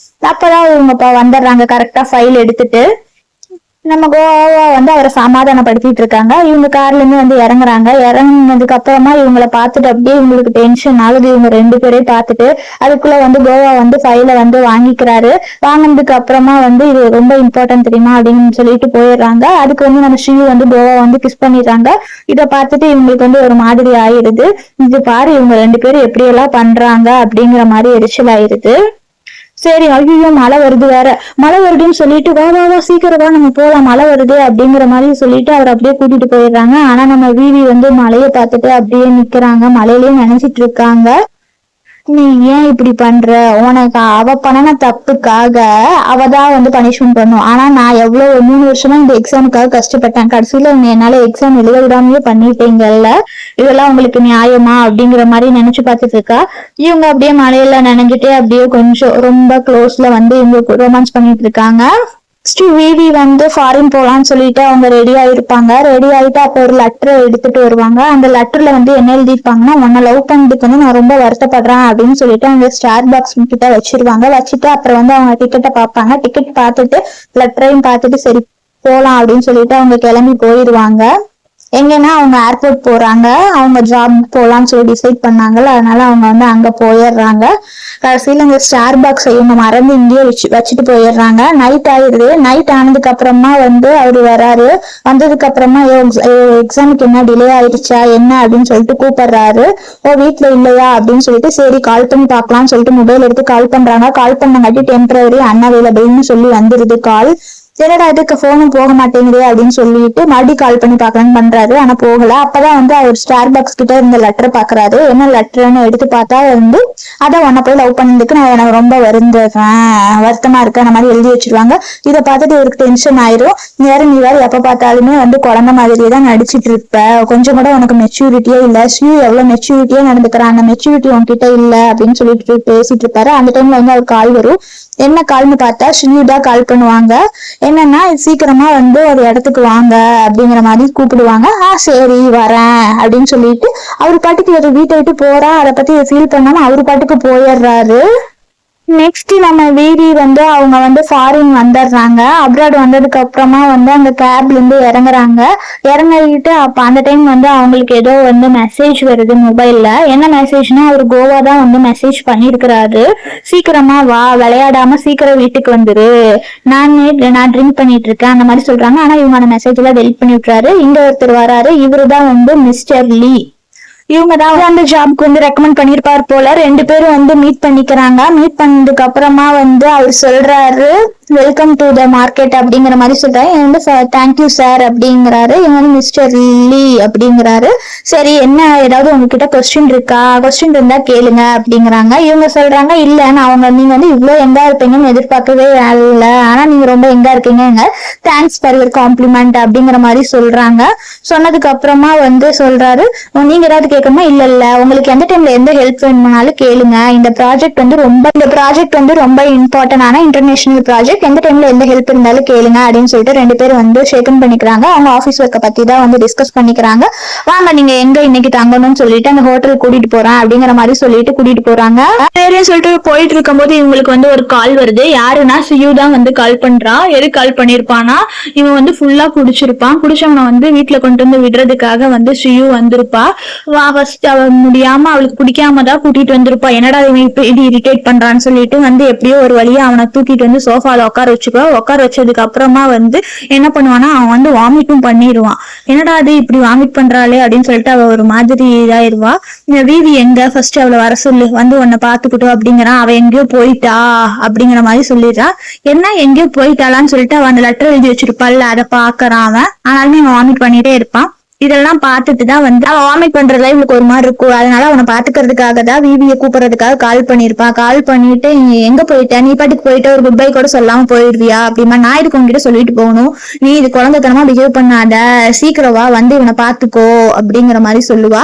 அப்பதான் இவங்க வந்துடுறாங்க கரெக்டா ஃபைல் எடுத்துட்டு. நம்ம கோவா வந்து அவரை சமாதானப்படுத்திட்டு இருக்காங்க. இவங்க கார்ல இருந்து வந்து இறங்குறாங்க. இறங்குனதுக்கு அப்புறமா இவங்களை பார்த்துட்டு அப்படியே இவங்களுக்கு டென்ஷன் ஆகுது. இவங்க 2 பேரையும் பார்த்துட்டு அதுக்குள்ள வந்து கோவா வந்து ஃபைல வந்து வாங்கிக்கிறாரு. வாங்கினதுக்கு அப்புறமா வந்து இது ரொம்ப இம்பார்ட்டன்ட் தெரியுமா அப்படின்னு சொல்லிட்டு போயிடுறாங்க. அதுக்கு வந்து நம்ம ஸ்ரீ வந்து கோவா வந்து கிஸ் பண்ணிடுறாங்க. இதை பார்த்துட்டு இவங்களுக்கு வந்து ஒரு மாதிரி ஆயிடுது. இது பாரு இவங்க 2 பேரும் எப்படி எல்லாம் பண்றாங்க அப்படிங்கிற மாதிரி எரிச்சல் ஆயிருது. சரி, ஐயோ மழை வருது வேற, மழை வருதுன்னு சொல்லிட்டு வா வா வா சீக்கிரம் வா நம்ம போலாம், மழை வருது அப்படிங்கிற மாதிரி சொல்லிட்டு அவர் அப்படியே கூட்டிட்டு போயிடுறாங்க. ஆனா நம்ம வீவி வந்து மழையை பார்த்துட்டு அப்படியே நிக்கிறாங்க, மழையிலயும் நினைச்சிட்டு இருக்காங்க. நீ ஏன் இப்படி பண்ற? உனக்கு அவ பண்ணன தப்புக்காக அவதான் வந்து பனிஷ்மெண்ட் பண்ணும். ஆனா நான் எவ்வளவு 3 வருஷமா இந்த எக்ஸாமுக்காக கஷ்டப்பட்டேன், கடைசியில என்னால எக்ஸாம் எழுத விடாமயே பண்ணிட்டீங்கல்ல, இதெல்லாம் உங்களுக்கு நியாயமா அப்படிங்கிற மாதிரி நினைச்சு பார்த்துட்டு இருக்கா. இவங்க அப்படியே மழையில நினைஞ்சிட்டே அப்படியே கொஞ்சம் ரொம்ப க்ளோஸ்ல வந்து இவங்க ரொமான்ஸ் பண்ணிட்டு இருக்காங்க. விவி வந்து ஃபாரின் போலான்னு சொல்லிட்டு அவங்க ரெடி ஆயிருப்பாங்க. ரெடி ஆயிட்டு அப்ப ஒரு லெட்டர் எடுத்துட்டு வருவாங்க. அந்த லெட்டர்ல வந்து என்ன எழுதிருப்பாங்கன்னா, உன்னை லவ் பண்ணதுக்கு வந்து நான் ரொம்ப வருத்தப்படுறேன் அப்படின்னு சொல்லிட்டு அவங்க ஸ்டார் பாக்ஸ் கிட்ட வச்சிருவாங்க. வச்சுட்டு அப்புறம் வந்து அவங்க டிக்கெட்டை பார்ப்பாங்க. டிக்கெட் பார்த்துட்டு லெட்டரையும் பார்த்துட்டு சரி போலாம் அப்படின்னு சொல்லிட்டு அவங்க கிளம்பி போயிடுவாங்க. எங்கன்னா அவங்க ஏர்போர்ட் போறாங்க, அவங்க ஜாப் போலான்னு சொல்லி டிசைட் பண்ணாங்கல்ல, அதனால அவங்க வந்து அங்க போயிடுறாங்க. கடைசியில இந்த ஸ்டார் பாக்ஸ் இவங்க மறந்து இங்கேயே வச்சுட்டு போயிடுறாங்க. நைட் ஆயிடுது. நைட் ஆனதுக்கு அப்புறமா வந்து அவரு வராரு. வந்ததுக்கு அப்புறமா எக்ஸாமுக்கு என்ன டிலே ஆயிடுச்சா என்ன அப்படின்னு சொல்லிட்டு கூப்பிடுறாரு. வீட்டுல இல்லையா அப்படின்னு சொல்லிட்டு சரி கால் பண்ணி பாக்கலாம்னு சொல்லிட்டு மொபைல் எடுத்து கால் பண்றாங்க. கால் பண்ணங்காட்டி டெம்பரரி அன்அவைலபிள்னு சொல்லி வந்துருது கால். என்னடா இதுக்கு போனும் போக மாட்டேங்குது அப்படின்னு சொல்லிட்டு மறுபடியும் கால் பண்ணி பாக்கலான்னு பண்றாரு. ஆனா போகல. அப்பதான் வந்து அவர் ஸ்டார் பாக்ஸ் கிட்ட இருந்த லெட்டர் பாக்குறாரு. என்ன லெட்டர்னு எடுத்து பார்த்தா வந்து அதான் உன்னை போய் லவ் பண்ணதுக்கு நான் எனக்கு ரொம்ப வருத்தமா இருக்கு அந்த மாதிரி எழுதி வச்சிருவாங்க. இதை பார்த்துட்டு இவருக்கு டென்ஷன் ஆயிரும். நீ வேற எப்ப பார்த்தாலுமே வந்து குழந்தை மாதிரியே தான் நடிச்சிட்டு இருப்ப, கொஞ்சம் கூட உனக்கு மெச்சூரிட்டியே இல்ல, எவ்வளவு மெச்சூரிட்டியா நடந்துக்கிறான், அந்த மெச்சூரிட்டி உன்கிட்ட இல்ல அப்படின்னு சொல்லிட்டு பேசிட்டு இருப்பாரு. அந்த டைம்ல வந்து அவர் கால் வரும். என்ன கால்னு பார்த்தா ஸ்ரீயுதா கால் பண்ணுவாங்க. என்னன்னா சீக்கிரமா வந்து ஒரு இடத்துக்கு வாங்க அப்படிங்கிற மாதிரி கூப்பிடுவாங்க. சரி வரேன் அப்படின்னு சொல்லிட்டு அவரு பாட்டுக்கு ஒரு வீட்டை விட்டு போறா. அதை பத்தி ஃபீல் பண்ணாம அவரு பாட்டுக்கு போயிடுறாரு. நெக்ஸ்ட் நம்ம வீதி வந்து அவங்க வந்து ஃபாரின் வந்துடுறாங்க. அப்ராட் வந்ததுக்கு அப்புறமா வந்து அந்த கேப்ல இருந்து இறங்குறாங்க. இறங்கிட்டு அப்ப அந்த டைம் வந்து அவங்களுக்கு ஏதோ வந்து மெசேஜ் வருது மொபைல்ல. என்ன மெசேஜ்னா அவர் கோவா தான் வந்து மெசேஜ் பண்ணிருக்கிறாரு. சீக்கிரமா வா, விளையாடாம சீக்கிரம் வீட்டுக்கு வந்துரு, நான் ட்ரிங்க் பண்ணிட்டு இருக்கேன் அந்த மாதிரி சொல்றாங்க. ஆனா இவங்க அந்த மெசேஜ் எல்லாம் டெலிட் பண்ணி விட்டுறாரு. இங்க ஒருத்தர் வராரு. இவருதான் வந்து மிஸ்டர் லீ. இவங்க தான் அந்த ஜாப்க்கு வந்து ரெக்கமெண்ட் பண்ணிருப்பாரு போல. ரெண்டு பேரும் வந்து மீட் பண்ணிக்கிறாங்க. மீட் பண்ணதுக்கு அப்புறமா வந்து அவர் சொல்றாரு வெல்கம் டு த மார்க்கெட் அப்படிங்கிற மாதிரி சொல்றாரு. இவங்க வந்து தேங்க்யூ சார் அப்படிங்கிறாரு. இவங்க வந்து மிஸ்டர் லீ அப்படிங்கிறாரு. சரி என்ன ஏதாவது உங்ககிட்ட கொஸ்டின் இருக்கா, கொஸ்டின் இருந்தா கேளுங்க அப்படிங்கிறாங்க. இவங்க சொல்றாங்க இல்ல நான் நீங்க வந்து இவ்வளவு எங்கா இருப்பீங்கன்னு எதிர்பார்க்கவே இல்ல, ஆனா நீங்க ரொம்ப எங்கா இருக்கீங்க, தேங்க்ஸ் ஃபார் யுவர் காம்ப்ளிமெண்ட் அப்படிங்கிற மாதிரி சொல்றாங்க. சொன்னதுக்கு அப்புறமா வந்து சொல்றாரு நீங்க ஏதாவது கேட்கணுமா, இல்ல உங்களுக்கு எந்த டைம்ல எந்த ஹெல்ப் வேணும்னாலும் கேளுங்க, இந்த ப்ராஜெக்ட் வந்து ரொம்ப இம்பார்ட்டன்டான இன்டர்நேஷனல் ப்ராஜெக்ட், எந்த டைம்ல எந்த ஹெல்ப் இருந்தாலும் கேளுங்க அப்படின்னு சொல்லிட்டு ரெண்டு பேரும் வந்து ஷேக்கன் பண்ணிக்கிறாங்க. அவங்க ஆபீஸ் ஒர்க்கை பத்தி தான் வந்து டிஸ்கஸ் பண்ணிக்கிறாங்க. வாங்க நீங்க எங்க இன்னைக்கு தங்கணும்னு சொல்லிட்டு அந்த ஹோட்டல் கூட்டிட்டு போறேன் அப்படிங்கிற மாதிரி சொல்லிட்டு கூட்டிட்டு போறாங்க. சரின்னு சொல்லிட்டு போயிட்டு இருக்கும் போது இவங்களுக்கு வந்து ஒரு கால் வருது. யாருன்னா சியூ தான் வந்து கால் பண்றா. எது கால் பண்ணிருப்பானா, இவன் வந்து ஃபுல்லா குடிச்சிருப்பான். குடிச்சவனை வந்து வீட்டுல கொண்டு வந்து விடுறதுக்காக வந்து சியூ வந்திருப்பா. ஃபர்ஸ்ட் அவ முடியாம அவளுக்கு பிடிக்காம தான் கூட்டிட்டு வந்திருப்பா. என்னடா இவன் இப்ப இது இரிட்டேட் பண்றான்னு சொல்லிட்டு வந்து எப்படியோ ஒரு வழியா அவனை தூக்கிட்டு வந்து சோஃபால உட்கார வச்சுக்குவா. உட்கார வச்சதுக்கு அப்புறமா வந்து என்ன பண்ணுவானா அவன் வந்து வாமிட்டும் பண்ணிடுவான். என்னடா அது இப்படி வாமிட் பண்றாளே அப்படின்னு சொல்லிட்டு அவ ஒரு மாதிரி இதாயிருவா. வீதி எங்க ஃபர்ஸ்ட் அவளை வர சொல்லு, வந்து உன்னை பாத்துக்கிட்டோம் அப்படிங்கிறான். அவ எங்கேயோ போயிட்டா அப்படிங்கிற மாதிரி சொல்லிடுறா. என்ன எங்கேயோ போயிட்டாளான்னு சொல்லிட்டு அவன் அந்த லெட்டர் எழுதி வச்சிருப்பாள்ல அதை பாக்குறான் அவன். ஆனாலுமே அவன் வாமிட் பண்ணிட்டே இருப்பான். இதெல்லாம் பார்த்துட்டு தான் வந்து அவன் வாமிட் பண்றதுல இவளுக்கு ஒரு மாதிரி இருக்கும். அதனால அவனை பாத்துக்கிறதுக்காக தான் விவியை கூப்பிடுறதுக்காக கால் பண்ணிருப்பா. கால் பண்ணிட்டு எங்க போயிட்ட, நீ பாட்டுக்கு போயிட்டு ஒரு குட் பை கூட சொல்லாம போயிடுவியா அப்படிமா, நான் இதுக்கு உங்ககிட்ட சொல்லிட்டு போகணும், நீ இது குழந்தைத்தனமா பிஹேவ் பண்ணாத, சீக்கிரவா வந்து இவனை பாத்துக்கோ அப்படிங்கிற மாதிரி சொல்லுவா.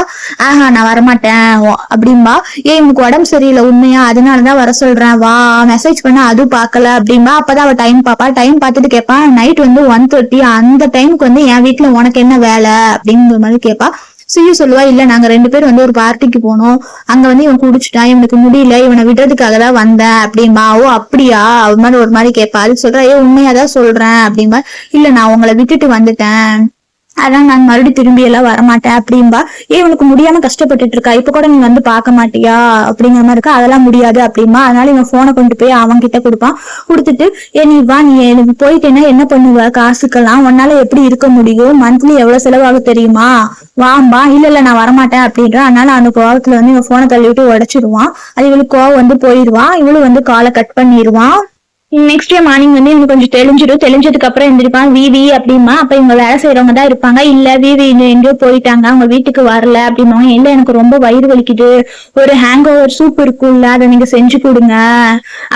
நான் வரமாட்டேன் அப்படின்பா. இவனுக்கு உடம்பு சரியில்லை உண்மையா, அதனாலதான் வர சொல்றேன், வா மெசேஜ் பண்ண அதுவும் பாக்கல அப்படின்பா. அப்பதான் அவ டைம் பாப்பா. டைம் பார்த்துட்டு கேட்பான் நைட் வந்து 1:30, அந்த டைமுக்கு வந்து என் வீட்டுல உனக்கு என்ன வேலை அப்படிங்கிற மாதிரி கேட்பா. சியூ சொல்லுவா இல்ல நாங்க ரெண்டு பேரும் வந்து ஒரு பார்ட்டிக்கு போனோம், அங்க வந்து இவன் குடிச்சுட்டான், இவனுக்கு முடியல, இவனை விடுறதுக்காக தான் வந்தேன் அப்படின்பா. ஓ அப்படியா அவ மாதிரி ஒரு மாதிரி கேட்பா. அது சொல்றா உண்மையாதான் சொல்றேன் அப்படின்பா. இல்ல நான் உங்களை விட்டுட்டு வந்துட்டேன், அதான் நான் மறுபடியும் திரும்பி எல்லாம் வரமாட்டேன் அப்படின்பா. இவனுக்கு முடியாம கஷ்டப்பட்டுட்டு இருக்கா, இப்ப கூட நீ வந்து பாக்க மாட்டியா அப்படிங்கிற மாதிரி இருக்கா. அதெல்லாம் முடியாது அப்படின்பா. அதனால இவன் போனை கொண்டு போய் அவன் கிட்ட கொடுப்பான். கொடுத்துட்டு நீ வா, நீ எனக்கு போயிட்டேன்னா என்ன பண்ணுவ, காசுக்கெல்லாம் உன்னால எப்படி இருக்க முடியும், மந்த்லி எவ்வளவு செலவாக தெரியுமா, வாம்பா. இல்ல நான் வரமாட்டேன் அப்படின்றான். அதனால அந்த கோவத்துல வந்து இவன் போனை தள்ளி விட்டு உடைச்சிருவான். அது இவளுக்கு கோவம் வந்து போயிடுவான். இவளும் வந்து காலை கட் பண்ணிடுவான். நெக்ஸ்ட் டே மார்னிங் வந்து இவங்க கொஞ்சம் தெளிஞ்சதுக்கு அப்புறம் எழுந்திருப்பான். விவி அப்படிமா. அப்ப இவங்க வேலை செய்யறவங்க தான் இருப்பாங்க. இல்ல விவி எங்கேயோ போயிட்டாங்க, அவங்க வீட்டுக்கு வரல அப்படிமா. இல்ல எனக்கு ரொம்ப வயிறு வலிக்குது, ஒரு ஹேங் ஓவர் சூப் இருக்கும்ல அதை நீங்க செஞ்சு கொடுங்க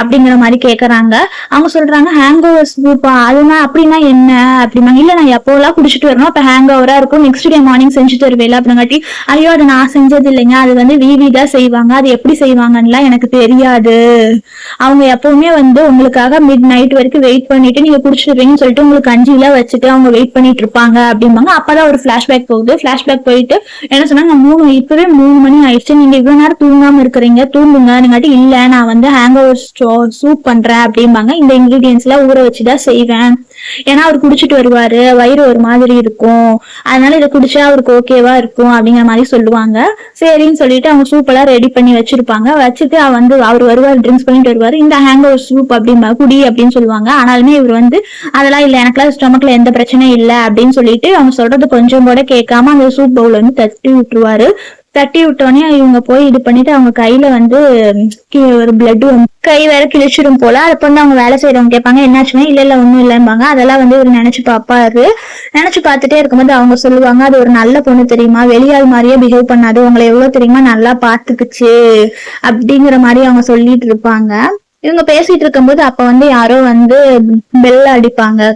அப்படிங்கிற மாதிரி கேக்குறாங்க. அவங்க சொல்றாங்க ஹேங் ஓவர் சூப்பா, அதுனா அப்படின்னா என்ன அப்படிமா. இல்ல நான் எப்போலாம் குடிச்சிட்டு வரணும், அப்ப ஹேங் ஓவரா இருக்கும், நெக்ஸ்ட் டே மார்னிங் செஞ்சு தருவேல அப்படிங்காட்டி. ஐயோ அதை நான் செஞ்சது இல்லைங்க, அது வந்து விவி தான் செய்வாங்க, அது எப்படி செய்வாங்கன்னு எனக்கு தெரியாது, அவங்க எப்பவுமே வந்து உங்களுக்கு மிட் நைட் வரைக்கும் வெயிட் பண்ணிட்டு நீங்க குடிச்சிருப்பீங்கன்னு சொல்லிட்டு உங்களுக்கு கஞ்சில வச்சுட்டு அவங்க வெயிட் பண்ணிட்டு இருப்பாங்க அப்படிம்பாங்க. அப்பதான் ஒரு பிளாஷ்பேக் போகுது. பிளாஷ்பேக் போயிட்டு என்ன சொன்னாங்க, இப்பவே 3 மணி ஆயிடுச்சு, நீங்க இவ்வளவு நேரம் தூங்காம இருக்கிறீங்க, தூங்குங்க. நீங்காட்டி இல்ல நான் வந்து ஹேங் ஓவர் சூப் பண்றேன் அப்படிம்பாங்க. இந்த இன்கிரீடியன்ஸ் எல்லாம் ஊற வச்சுதான் செய்வேன், ஏன்னா அவர் குடிச்சிட்டு வருவாரு, வயிறு ஒரு மாதிரி இருக்கும், அதனால இதை குடிச்சா அவருக்கு ஓகேவா இருக்கும் அப்படிங்கிற மாதிரி சொல்லுவாங்க. சரின்னு சொல்லிட்டு அவங்க சூப் எல்லாம் ரெடி பண்ணி வச்சிருப்பாங்க. வச்சுட்டு அவர் வருவார், ட்ரிங்க்ஸ் பண்ணிட்டு வருவாரு. இந்த ஹேங் ஓவர் சூப் அப்படிம்பா, குடி அப்படின்னு சொல்லுவாங்க. ஆனாலுமே இவர் வந்து அதெல்லாம் இல்ல, எனக்குலாம் ஸ்டொமக்ல எந்த பிரச்சனையும் இல்லை அப்படின்னு சொல்லிட்டு அவங்க சொல்றது கொஞ்சம் கூட கேட்காம அந்த சூப் பவுல வந்து தட்டி விட்டுருவாரு. தட்டி விட்டோடனே இவங்க போய் இது பண்ணிட்டு அவங்க கையில வந்து ஒரு பிளட் வந்து கை வேற கிழிச்சிடும் போல. அதை வந்து அவங்க வேலை செய்யறவங்க கேட்பாங்க என்னாச்சுன்னா இல்ல ஒண்ணும் இல்லைம்பாங்க. அதெல்லாம் வந்து இவர் நினைச்சு பாப்பாரு. நினைச்சு பார்த்துட்டே இருக்கும்போது அவங்க சொல்லுவாங்க அது ஒரு நல்ல பொண்ணு தெரியுமா, வெளியாள் மாதிரியே பிஹேவ் பண்ணாது, உங்களை எவ்வளவு தெரியுமா நல்லா பாத்துக்குச்சு அப்படிங்கிற மாதிரி அவங்க சொல்லிட்டு இருப்பாங்க. இவங்க பேசிட்டு இருக்கும்போது அப்ப வந்து யாரோ வந்து பெல் அடிப்பாங்க.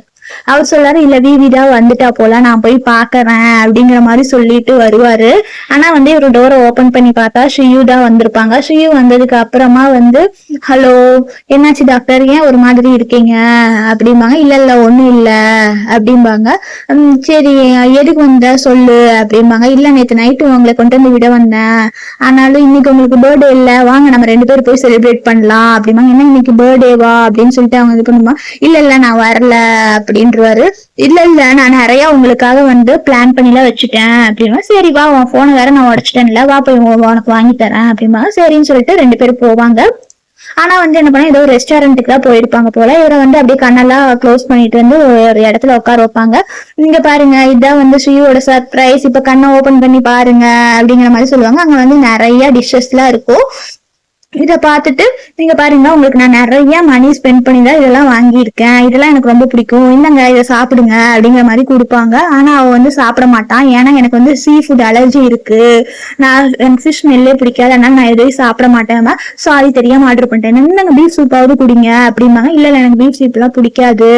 அவர் சொல்றாரு இல்ல வீவிதான் வந்துட்டா போல, நான் போய் பாக்குறேன் அப்படிங்கிற மாதிரி சொல்லிட்டு வருவாரு. ஆனா வந்து இவரு டோரை ஓபன் பண்ணி பார்த்தா ஸ்ரீயு தான் வந்திருப்பாங்க. ஸ்ரீயு வந்ததுக்கு அப்புறமா வந்து ஹலோ என்னாச்சு டாக்டர், ஏன் ஒரு மாதிரி இருக்கீங்க அப்படிம்பாங்க. இல்ல ஒண்ணும் இல்ல அப்படிம்பாங்க. சரி எதுக்கு வந்த சொல்லு அப்படிம்பாங்க. இல்ல நேத்து நைட்டு உங்களை கொண்டு வந்து விட வந்தேன், ஆனாலும் இன்னைக்கு உங்களுக்கு பர்த்டே இல்ல, வாங்க நம்ம 2 பேரும் போய் செலிப்ரேட் பண்ணலாம் அப்படிம்பாங்க. என்ன இன்னைக்கு பர்த்டேவா அப்படின்னு சொல்லிட்டு அவங்க இது பண்ணுவாங்க. இல்ல நான் வரல அப்படின்றவாரு. இல்ல நான் நிறைய உங்களுக்காக வந்து பிளான் பண்ணிலாம் வச்சுட்டேன் அப்படின்னா. சரி வா, உன் போனை வேற நான் உடைச்சிட்டேன்ல, வா போய் உனக்கு வாங்கி தரேன் அப்படிம்பாங்க. சரின்னு சொல்லிட்டு 2 பேரும் போவாங்க. ஆனா வந்து என்ன பண்ண ஏதோ ரெஸ்டாரண்ட்டுக்கு தான் போயிருப்பாங்க போல. இவரை வந்து அப்படியே கண்ணெல்லாம் க்ளோஸ் பண்ணிட்டு வந்து ஒரு இடத்துல உட்கார வைப்பாங்க. இங்க பாருங்க இதான் வந்து ஸ்ரீயோட சர்ப்ரைஸ், இப்ப கண்ணை ஓபன் பண்ணி பாருங்க அப்படிங்கிற மாதிரி சொல்லுவாங்க. அங்க வந்து நிறைய டிஷ்ஷஸ் எல்லாம் இருக்கும். இத பாத்துட்டு நீங்க பாருங்க உங்களுக்கு நான் நிறைய மணி ஸ்பெண்ட் பண்ணி தான் இதெல்லாம் வாங்கியிருக்கேன், இதெல்லாம் எனக்கு ரொம்ப பிடிக்கும், என்னங்க இதை சாப்பிடுங்க அப்படிங்கிற மாதிரி கொடுப்பாங்க. ஆனா அவ வந்து சாப்பிட மாட்டான். ஏன்னா எனக்கு வந்து சீ ஃபுட் அலர்ஜி இருக்கு, எனக்கு ஃபிஷ் ஸ்மெல்லே பிடிக்காது, அதனால நான் எதையும் சாப்பிட மாட்டேன், சாரி தெரியாம ஆர்டர் பண்ணிட்டேன், என்னங்க பீஃப் சூப்பாவது குடிங்க அப்படிம்பாங்க. இல்ல எனக்கு பீஃப் சூப் எல்லாம் பிடிக்காது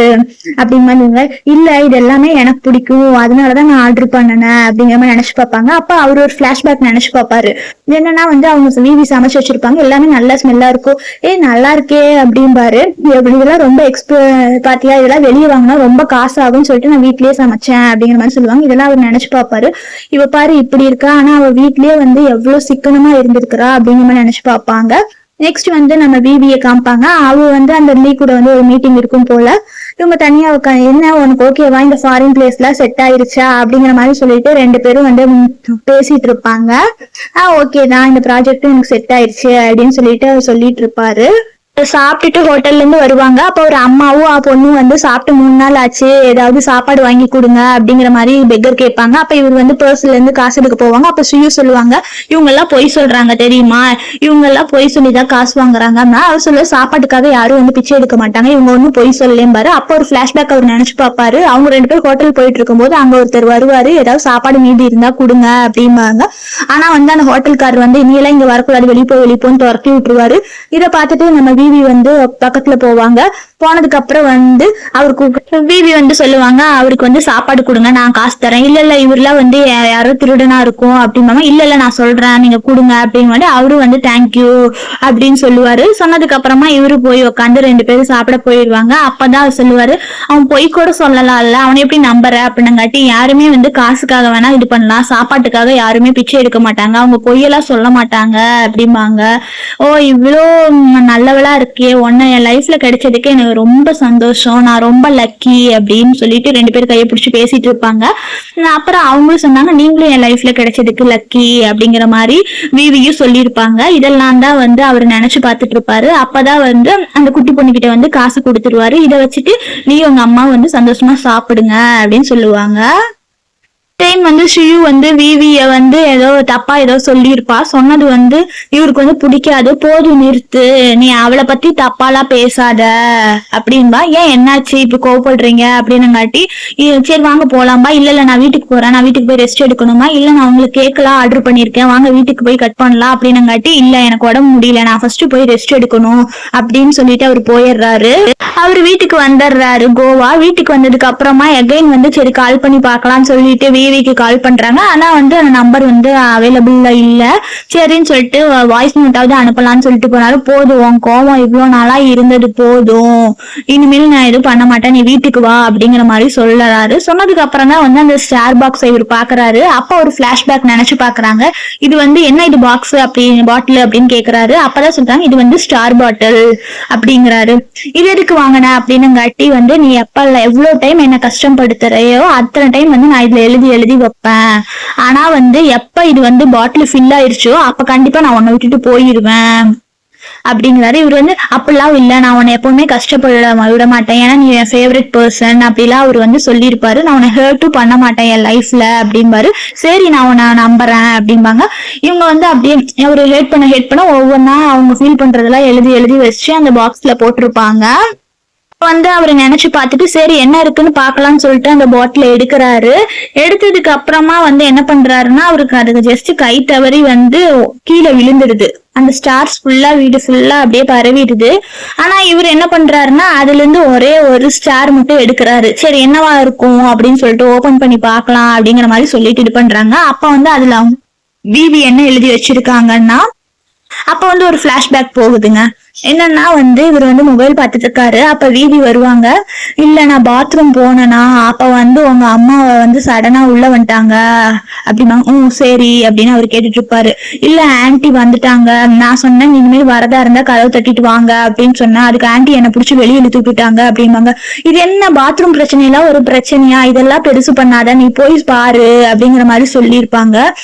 அப்படிங்க. இல்ல இது எல்லாமே எனக்கு பிடிக்கும், அதனாலதான் நான் ஆர்டர் பண்ணினேன் அப்படிங்கிற மாதிரி நினைச்சு பார்ப்பாங்க. அப்ப அவர் ஒரு பிளாஷ்பேக் நினைச்சு பார்ப்பாரு. என்னன்னா வந்து அவங்க வீவி சமைச்சு வச்சிருப்பாங்க, எல்லாமே நல்லா ஸ்மெல்லா இருக்கும். நல்லா இருக்கே அப்படிம்பாரு. இதெல்லாம் ரொம்ப பாத்தியா, இதெல்லாம் வெளியே வாங்கினா ரொம்ப காசு ஆகும்னு சொல்லிட்டு நான் வீட்லயே சமைச்சேன் அப்படிங்கிற மாதிரி சொல்லுவாங்க. இதெல்லாம் அவர் நினைச்சு பாப்பாரு. இவ பாரு இப்படி இருக்கா, ஆனா அவ வீட்லயே வந்து எவ்வளவு சிக்கனமா இருந்திருக்கிறா அப்படிங்கிற மாதிரி நினைச்சு பாப்பாங்க. நெக்ஸ்ட் வந்து நம்ம பிபிஏ காமிப்பாங்க. அவ வந்து அந்த லீ கூட வந்து ஒரு மீட்டிங் இருக்கும் போல. இவங்க தனியா என்ன உனக்கு ஓகேவா, இந்த ஃபாரின் பிளேஸ்ல செட் ஆயிருச்சா அப்படிங்கிற மாதிரி சொல்லிட்டு 2 பேரும் வந்து பேசிட்டு இருப்பாங்க. ஓகே தான், இந்த ப்ராஜெக்ட் எனக்கு செட் ஆயிருச்சு அப்படின்னு சொல்லிட்டு சொல்லிட்டு இருப்பாரு. சாப்பிட்டுட்டு ஹோட்டல்ல இருந்து வருவாங்க. அப்ப ஒரு அம்மாவும் பொண்ணும் வந்து சாப்பிட்டு 3 நாள் ஆச்சு, ஏதாவது சாப்பாடு வாங்கி கொடுங்க அப்படிங்கிற மாதிரி பெக்கர் கேட்பாங்க. அப்ப இவர் வந்து பர்ஸ்ல இருந்து காசு எடுக்க போவாங்க. அப்ப ஸ்ரீயு சொல்லுவாங்க இவங்க எல்லாம் பொய் சொல்றாங்க தெரியுமா, இவங்க எல்லாம் பொய் சொல்லிதான் காசு வாங்குறாங்க. அவர் சொல்ல சாப்பாட்டுக்காக யாரும் வந்து பிச்சை எடுக்க மாட்டாங்க, இவங்க ஒன்னும் பொய் சொல்லலேம்பாரு. அப்ப ஒரு பிளாஷ்பேக் அவர் நினைச்சு பாப்பாரு. அவங்க 2 பேரும் ஹோட்டல் போயிட்டு இருக்கும் போது அங்க ஒருத்தர் வருவாரு, ஏதாவது சாப்பாடு மீதி இருந்தா கொடுங்க அப்படிம்பாங்க. ஆனா வந்து அந்த ஹோட்டல்காரர் வந்து இனியெல்லாம் இங்க வரக்கூடாது, வெளிப்போன்னு துரத்தி விட்டுருவாரு. இதை பார்த்துட்டு நம்ம விவி வந்து பக்கத்துல போவாங்க. போனதுக்கு அப்புறம் வந்து அவருக்கு விவி வந்து சொல்லுவாங்க அவருக்கு வந்து சாப்பாடு கொடுங்க, நான் காசு தரேன். இல்ல இவரெல்லாம் வந்து யாரோ திருடனா இருக்கும் அப்படிம்பாங்க. இல்ல நான் சொல்றேன் நீங்க கொடுங்க அப்படின்னு அவரு வந்து தேங்க்யூ அப்படின்னு சொல்லுவாரு. சொன்னதுக்கு அப்புறமா இவரு போய் உட்காந்து 2 பேரும் சாப்பிட போயிடுவாங்க. அப்பதான் அவர் சொல்லுவாரு அவன் பொய் கூட சொல்லலாம் இல்ல, அவனை எப்படி நம்புற அப்படின்னங்காட்டி யாருமே வந்து காசுக்காக வேணா இது பண்ணலாம், சாப்பாட்டுக்காக யாருமே பிச்சை எடுக்க மாட்டாங்க, அவங்க பொய்யெல்லாம் சொல்ல மாட்டாங்க அப்படிம்பாங்க. ஓ இவ்வளோ நல்லவளா இருக்கே, உன்னை என் லைஃப்ல கிடைச்சதுக்கு எனக்கு ரொம்ப சந்தோஷம், நான் ரொம்ப லக்கி அப்படின்னு சொல்லிட்டு 2 பேரும் கையை பிடிச்சி பேசிட்டு இருப்பாங்க. அப்புறம் அவங்களும் சொன்னாங்க நீங்களும் என் லைஃப்ல கிடைச்சதுக்கு லக்கி அப்படிங்கிற மாதிரி விவியும் சொல்லியிருப்பாங்க. இதெல்லாம் தான் வந்து அவர் நினைச்சு பார்த்துட்டு இருப்பாரு. அப்பதான் வந்து அந்த குட்டி பொண்ணு கிட்ட வந்து காசு கொடுத்துருவாரு. இதை வச்சுட்டு நீ உங்க அம்மா வந்து சந்தோஷமா சாப்பிடுங்க அப்படின்னு சொல்லுவாங்க. டைம் வந்து ஸ்ரீயு வந்து விவிய வந்து தப்பா ஏதோ சொல்லியிருப்பா. சொன்னது வந்து இவருக்கு வந்து பிடிக்காது. போதும் நிறுத்து, நீ அவளை பத்தி தப்பாலாம் பேசாத அப்படின்பா. ஏன் என்னாச்சு இப்ப கோவப்படுறீங்க அப்படின்னுங்காட்டி சரி வாங்க போலாம்பா. இல்ல நான் வீட்டுக்கு போறேன், நான் வீட்டுக்கு போய் ரெஸ்ட் எடுக்கணுமா, இல்ல நான் உங்களுக்கு கேக்கெல்லாம் ஆர்டர் பண்ணிருக்கேன், வாங்க வீட்டுக்கு போய் கட் பண்ணலாம் அப்படின்னுங்காட்டி இல்ல எனக்கு உடம்பு முடியல, நான் ஃபர்ஸ்ட் போய் ரெஸ்ட் எடுக்கணும் அப்படின்னு சொல்லிட்டு அவர் போயிடுறாரு. அவர் வீட்டுக்கு வந்துடுறாரு கோவா. வீட்டுக்கு வந்ததுக்கு அப்புறமா எகைன் வந்து சரி கால் பண்ணி பார்க்கலாம்னு சொல்லிட்டு விவிக்கு கால் பண்றாங்க. ஆனா வந்து அந்த நம்பர் வந்து அவைலபிள் இல்ல. சரின்னு சொல்லிட்டு வாய்ஸ் நோட்டாவது அனுப்பலாம்னு சொல்லிட்டு போனாரு. போதும் கோவம் இவ்வளவு நாளா இருந்தது போதும், இனிமேல் நான் எதுவும் பண்ண மாட்டேன், நீ வீட்டுக்கு வா அப்படிங்கிற மாதிரி சொல்றாரு. சொன்னதுக்கு அப்புறம் தான் வந்து அந்த ஸ்டார் பாக்ஸ் இவர் பாக்குறாரு. அப்ப ஒரு பிளாஷ்பேக் நினைச்சு பாக்குறாங்க. இது வந்து என்ன இது பாக்ஸ் அப்படின்னு பாட்டில் அப்படின்னு கேக்குறாரு. அப்பதான் சொல்றாங்க இது வந்து ஸ்டார் பாட்டில் அப்படிங்கிறாரு. இது எதுக்கு வாங்கின அப்படின்னுங்காட்டி வந்து நீ எப்ப எவ்வளவு டைம் என்ன கஷ்டப்படுத்துறையோ அத்தனை டைம் வந்து நான் இதுல எழுதி வைப்பேன். ஆனா வந்து எப்ப இது வந்து பாட்டில் ஃபில் ஆயிருச்சோ அப்ப கண்டிப்பா நான் உன்னை விட்டுட்டு போயிருவேன் அப்படிங்கிறாரு. இவர் வந்து அப்படிலாம் இல்ல, நான் உன்னை எப்பவுமே கஷ்டப்பட விட மாட்டேன், ஏன்னா நீ என் ஃபேவரட் பர்சன் அப்படிலாம் அவர் வந்து சொல்லியிருப்பாரு. நான் உன்னை ஹர்ட்டும் பண்ண மாட்டேன் என் லைஃப்ல அப்படின்பாரு. சரி நான் உன்னை நம்புறேன் அப்படிம்பாங்க. இவங்க வந்து அப்படியே அவரு ஹேட் பண்ண ஒவ்வொன்னா அவங்க ஃபீல் பண்றதெல்லாம் எழுதி எழுதி வச்சு அந்த பாக்ஸ்ல போட்டிருப்பாங்க. வந்து அவரு நினைச்சு பார்த்துட்டு சரி என்ன இருக்குன்னு பாக்கலாம்னு சொல்லிட்டு அந்த பாட்டில எடுக்கிறாரு. எடுத்ததுக்கு அப்புறமா வந்து என்ன பண்றாருன்னா அவருக்கு அதுக்கு ஜஸ்ட் கை தவறி வந்து கீழே விழுந்துடுது. அந்த ஸ்டார்ஸ் ஃபுல்லா வீடு ஃபுல்லா அப்படியே பரவிடுது. ஆனா இவர் என்ன பண்றாருன்னா அதுல இருந்து ஒரே ஒரு ஸ்டார் மட்டும் எடுக்கிறாரு. சரி என்னவா இருக்கும் அப்படின்னு சொல்லிட்டு ஓபன் பண்ணி பாக்கலாம் அப்படிங்கிற மாதிரி சொல்லிட்டு இது பண்றாங்க. அப்ப வந்து அதுல பிபி என்ன எழுதி வச்சிருக்காங்கன்னா, அப்ப வந்து ஒரு பிளாஷ்பேக் போகுதுங்க. என்னன்னா வந்து இவர் வந்து மொபைல் பார்த்துட்டு இருக்காரு. அப்ப வீதி வருவாங்க. இல்ல நான் பாத்ரூம் போனேனா, அப்ப வந்து உங்க அம்மாவை வந்து சடனா உள்ள வந்துட்டாங்க அப்படின்னா சரி அப்படின்னு அவர் கேட்டுட்டு இருப்பாரு. இல்ல ஆன்டி வந்துட்டாங்க, நான் சொன்னேன் இனிமேல் வரதா இருந்தா கதவு தட்டிட்டு வாங்க அப்படின்னு சொன்னேன், அதுக்கு ஆன்டி என்னை பிடிச்சி வெளியே இழுத்து விட்டுட்டாங்க அப்படிம்பாங்க. இது என்ன பாத்ரூம் பிரச்சனையெல்லாம் ஒரு பிரச்சனையா, இதெல்லாம் பெருசு பண்ணாத, நீ போய் பாரு அப்படிங்கிற மாதிரி சொல்லியிருப்பாங்க.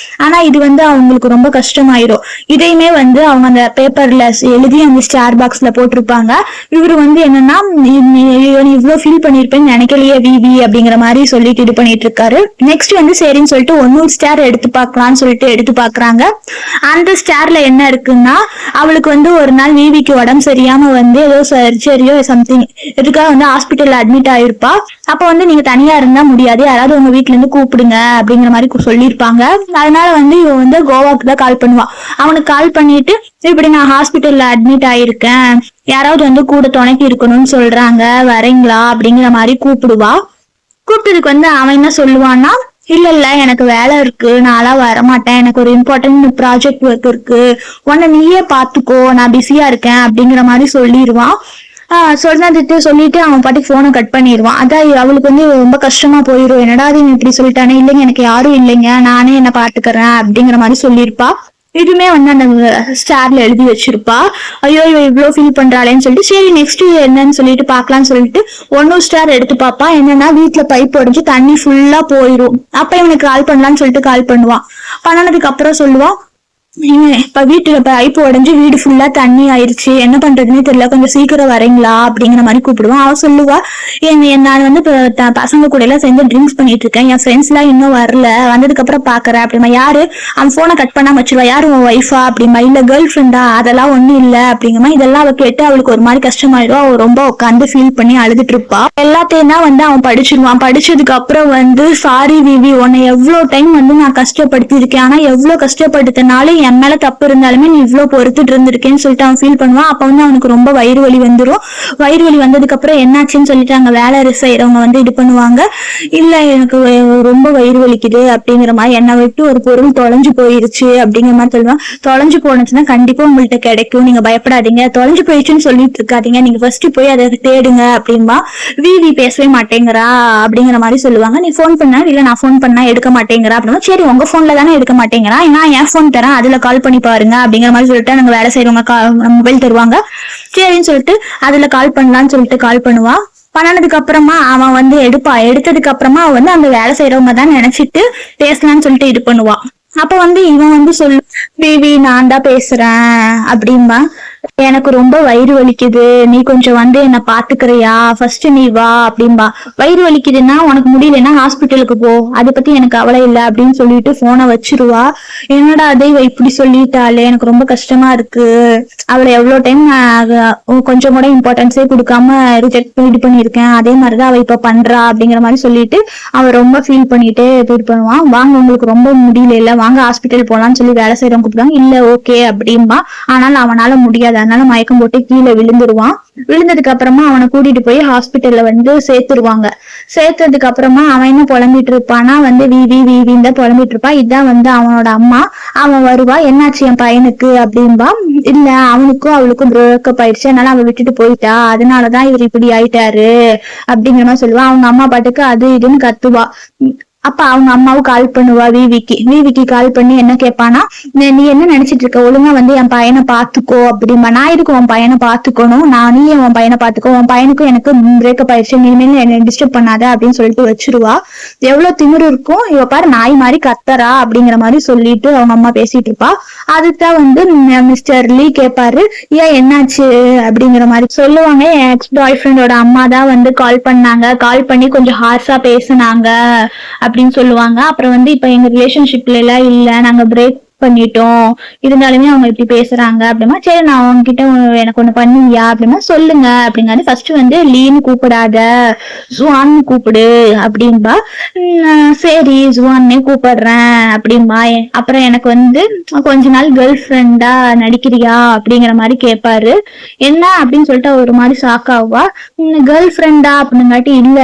ஆனா இது வந்து அவங்களுக்கு ரொம்ப கஷ்டமாயிரும். இதையுமே வந்து அவங்க அந்த பேப்பர்ல எழுதி அந்த ஸ்டார் பாக்ஸ்ல போட்டிருப்பாங்க. இவரு வந்து என்னன்னா இவ்வளவு ஃபீல் பண்ணிருப்பேன்னு நினைக்கலையே விவி அப்படிங்கிற மாதிரி சொல்லிட்டு இது பண்ணிட்டு இருக்காரு. நெக்ஸ்ட் வந்து சரின்னு சொல்லிட்டு ஒன்னொரு ஸ்டார் எடுத்து பார்க்கலாம்னு சொல்லிட்டு எடுத்து பாக்குறாங்க. அந்த ஸ்டார்ல என்ன இருக்குன்னா, அவளுக்கு வந்து ஒரு நாள் விவிக்கு உடம்பு சரியாம வந்து ஏதோ சர்ஜரியோ சம்திங் இதுக்காக வந்து ஹாஸ்பிட்டல்ல அட்மிட் ஆயிருப்பா. அப்ப வந்து நீங்க தனியா இருந்தா முடியாது, யாராவது உங்க வீட்டுல இருந்து கூப்பிடுங்க அப்படிங்கிற மாதிரி சொல்லியிருப்பாங்க. அதனால வந்து இவன் வந்து கோவாக்கு தான் கால் பண்ணுவான். அவனுக்கு கால் பண்ணிட்டு இப்படி நான் ஹாஸ்பிட்டல்ல அட்மிட் ஆயிருக்கேன், யாராவது வந்து கூட துணைக்கு இருக்கணும்னு சொல்றாங்க, வரீங்களா அப்படிங்கிற மாதிரி கூப்பிடுவா. கூப்பிட்டதுக்கு வந்து அவன் என்ன சொல்லுவான்னா, இல்ல எனக்கு வேலை இருக்கு, நான்லாம் வரமாட்டேன், எனக்கு ஒரு இம்பார்ட்டன்ட் ப்ராஜெக்ட் ஒர்க் இருக்கு, உன்னை நீயே பாத்துக்கோ, நான் பிஸியா இருக்கேன் அப்படிங்கிற மாதிரி சொல்லிடுவான். சொல்லிட்டு அவன் பாட்டுக்கு போனை கட் பண்ணிடுவான். அதான் அவளுக்கு வந்து ரொம்ப கஷ்டமா போயிடும். என்னடா நீ இப்படி சொல்லிட்டானே, இல்லைங்க எனக்கு யாரும் இல்லைங்க, நானே என்ன பாத்துக்கிறேன் அப்படிங்கிற மாதிரி சொல்லியிருப்பா. இதுமே வந்து அந்த ஸ்டார்ல எழுதி வச்சிருப்பா. ஐயோ இவ இவ்வளவு ஃபீல் பண்றாளேன்னு சொல்லிட்டு சரி நெக்ஸ்ட் என்னன்னு சொல்லிட்டு பாக்கலாம்னு சொல்லிட்டு ஒன்னொரு ஸ்டார் எடுத்து பாப்பா. என்னன்னா வீட்டுல பைப் உடைஞ்சு தண்ணி ஃபுல்லா போயிரும். அப்ப இவனுக்கு கால் பண்ணலாம்னு சொல்லிட்டு கால் பண்ணுவான். பண்ணனதுக்கு அப்புறம் சொல்லுவான், இப்ப வீட்டுல பைப் உடஞ்சு வீடு ஃபுல்லா தண்ணி ஆயிடுச்சு, என்ன பண்றதுன்னு தெரியல, கொஞ்சம் சீக்கிரம் வரீங்களா அப்படிங்கிற மாதிரி கூப்பிடுவான். அவ சொல்லுவா, நான் வந்து பசங்க கூட எல்லாம் சேர்ந்து ட்ரிங்க்ஸ் பண்ணிட்டு இருக்கேன், என் ஃப்ரெண்ட்ஸ் எல்லாம் இன்னும் வரல, வந்ததுக்கு அப்புறம் பாக்குறேன் அப்படிமா. யாரு அவன் போனை கட் பண்ணாம வச்சிருவா. யாரு உன் ஒய்ஃபா அப்படிமா. இல்ல கேர்ள் ஃப்ரெண்டா, அதெல்லாம் ஒண்ணும் இல்ல அப்படிங்கமா. இதெல்லாம் அவ கேட்டு அவளுக்கு ஒரு மாதிரி கஷ்டமாயிடும். அவ ரொம்ப உட்காந்து ஃபீல் பண்ணி அழுதுட்டு இருப்பா. எல்லாத்தையும் தான் வந்து அவன் படிச்சிருவான். படிச்சதுக்கு அப்புறம் வந்து சாரி விவி, உன்னை எவ்வளவு டைம் வந்து நான் கஷ்டப்படுத்தி இருக்கேன், ஆனா எவ்வளவு கஷ்டப்படுத்தினாலும் என் மேல தப்பு இருந்தாலுமே நீ இவ்வளவு பொறுத்துட்டு இருந்திருக்கேன்னு சொல்லிட்டு அவன் ஃபீல் பண்ணுவான். அப்ப வந்து அவனுக்கு ரொம்ப வயிறு வலி வந்துடும். வயிறு வலி வந்ததுக்கு அப்புறம் என்னாச்சுன்னு சொல்லிட்டு அங்க வேலை செய்யறவங்க வந்து இது பண்ணுவாங்க. இல்ல எனக்கு ரொம்ப வயிறு வலிக்குது அப்படிங்கிற மாதிரி, என்னை விட்டு ஒரு பொருள் தொலைஞ்சு போயிருச்சு அப்படிங்கிற மாதிரி சொல்லுவான். தொலைஞ்சு போனுச்சுன்னா கண்டிப்பா உங்கள்கிட்ட கிடைக்கும், நீங்க பயப்படாதீங்க, தொலைஞ்சு போயிடுச்சுன்னு சொல்லிட்டு இருக்காதீங்க, நீங்க ஃபர்ஸ்ட் போய் அதை தேடுங்க அப்படின்பா. விவி பேசவே மாட்டேங்கிறா அப்படிங்கிற மாதிரி சொல்லுவாங்க. நீ போன் பண்ண, இல்ல நான் போன் பண்ணா எடுக்க மாட்டேங்கிறா அப்படின்னா, சரி உங்க போன்ல தானே எடுக்க மாட்டேங்கிறா, நான் என் போன் தரேன் அதுல கால் பண்ணி பாருங்க அப்படிங்கிற மாதிரி சொல்லிட்டு நாங்க வேலை செய்யறவங்க மொபைல் தருவாங்க. சரின்னு சொல்லிட்டு அதுல கால் பண்ணலாம்னு சொல்லிட்டு கால் பண்ணுவா. பண்ணனதுக்கு அப்புறமா அவன் வந்து எடுத்ததுக்கு அப்புறமா அவன் வந்து அந்த வேலை செய்யறவங்க தான் நினைச்சிட்டு பேசலாம்னு சொல்லிட்டு இது பண்ணுவா. அப்ப வந்து இவன் வந்து சொல்லு, பேபி நான் தான் பேசுறேன் அப்படின்பா. எனக்கு ரொம்ப வயிறு வலிக்குது, நீ கொஞ்சம் வந்து என்ன பாத்துக்கிறியா, ஃபர்ஸ்ட் நீ வா அப்படின்பா. வயிறு வலிக்குதுன்னா உனக்கு முடியலன்னா ஹாஸ்பிட்டலுக்கு போ, அதை பத்தி எனக்கு கவலை இல்லை அப்படின்னு சொல்லிட்டு போனை வச்சிருவா. என்னடா அதே இப்படி சொல்லிட்டாலே, எனக்கு ரொம்ப கஷ்டமா இருக்கு, அவளை எவ்வளவு டைம் நான் கொஞ்சம் கூட இம்பார்ட்டன்ஸே கொடுக்காம ரிஜெக்ட் இது பண்ணிருக்கேன், அதே மாதிரிதான் அவ இப்ப பண்றா அப்படிங்கிற மாதிரி சொல்லிட்டு அவன் ரொம்ப ஃபீல் பண்ணிட்டு இது பண்ணுவான். வாங்க உங்களுக்கு ரொம்ப முடியல, வாங்க ஹாஸ்பிட்டல் போலான்னு சொல்லி வேலை செய்யறவங்க கூப்பிடுவாங்க. இல்ல ஓகே அப்படின்பா. ஆனால் அவனால முடியாது, அதனால மயக்கம் போட்டு கீழே விழுந்துருவான். விழுந்ததுக்கு அப்புறமா அவனை கூட்டிட்டு போய் ஹாஸ்பிட்டல்ல வந்து சேர்த்துருவாங்க. சேர்த்ததுக்கு அப்புறமா அவன் என்ன புலம்பிட்டு இருப்பானா வந்து விவின்னு தான் புலம்பிட்டு இருப்பா. இதான் வந்து அவனோட அம்மா. அவன் வருவா, என்னாச்சு என் பையனுக்கு அப்படின்பா. இல்ல அவனுக்கும் அவளுக்கும் பிரேக்கப் ஆயிடுச்சு, அதனால அவன் விட்டுட்டு போயிட்டா, அதனாலதான் இவர் இப்படி ஆயிட்டாரு அப்படிங்கிற மாதிரி சொல்லுவா. அவங்க அம்மா பாட்டுக்கு அது இதுன்னு கத்துவா. அப்ப அவங்க அம்மாவும் கால் பண்ணுவா விவிக்கு கால் பண்ணி என்ன கேட்பானா, நீ என்ன நினைச்சிட்டு இருக்க, ஒழுங்கா வந்து என் பையனை பாத்துக்கோ அப்படிம்பா. நான் இருக்கு உன் பையனை பாத்துக்கணும், நீ உன் பையனை பாத்துக்கோ, உன் பையனுக்கும் எனக்கு பிரேக்கப் ஆயிடுச்சு, இனிமேல் என்ன டிஸ்டர்ப் பண்ணாத அப்படின்னு சொல்லிட்டு வச்சிருவா. எவ்வளவு திமிரு இருக்கும், இவ பாரு நாய் மாதிரி கத்தரா அப்படிங்கிற மாதிரி சொல்லிட்டு அவங்க அம்மா பேசிட்டு இருப்பா. அதுதான் வந்து மிஸ்டர் லீ கேட்பாரு, ஏன் என்னாச்சு அப்படிங்கிற மாதிரி சொல்லுவாங்க. என் எக்ஸ் பாய் ஃப்ரெண்டோட அம்மா தான் வந்து கால் பண்ணாங்க, கால் பண்ணி கொஞ்சம் ஹார்ஷா பேசுனாங்க அப்படின்னு சொல்லுவாங்க. அப்புறம் வந்து இப்ப எங்க ரிலேஷன்ஷிப்ல எல்லாம் இல்ல, நாங்க பிரேக் பண்ணிட்டோம், இருந்தாலுமே அவங்க இப்படி பேசுறாங்க அப்படிமா. சரி நான் உங்ககிட்ட எனக்கு ஒண்ணு பண்ணுவியா அப்படிமா, சொல்லுங்க அப்படிங்காது. ஃபர்ஸ்ட் வந்து லீன்னு கூப்பிடாத, ஜுவான்னு கூப்பிடு அப்படின்பா. சரி ஜுவான்னே கூப்பிடுறேன் அப்படின்பா. அப்புறம் எனக்கு வந்து கொஞ்ச நாள் கேர்ள் ஃப்ரெண்டா நடிக்கிறியா அப்படிங்கிற மாதிரி கேட்பாரு. என்ன அப்படின்னு சொல்லிட்டு ஒரு மாதிரி ஷாக் ஆகுவா. கேர்ள் ஃப்ரெண்டா அப்படிங்காட்டி, இல்ல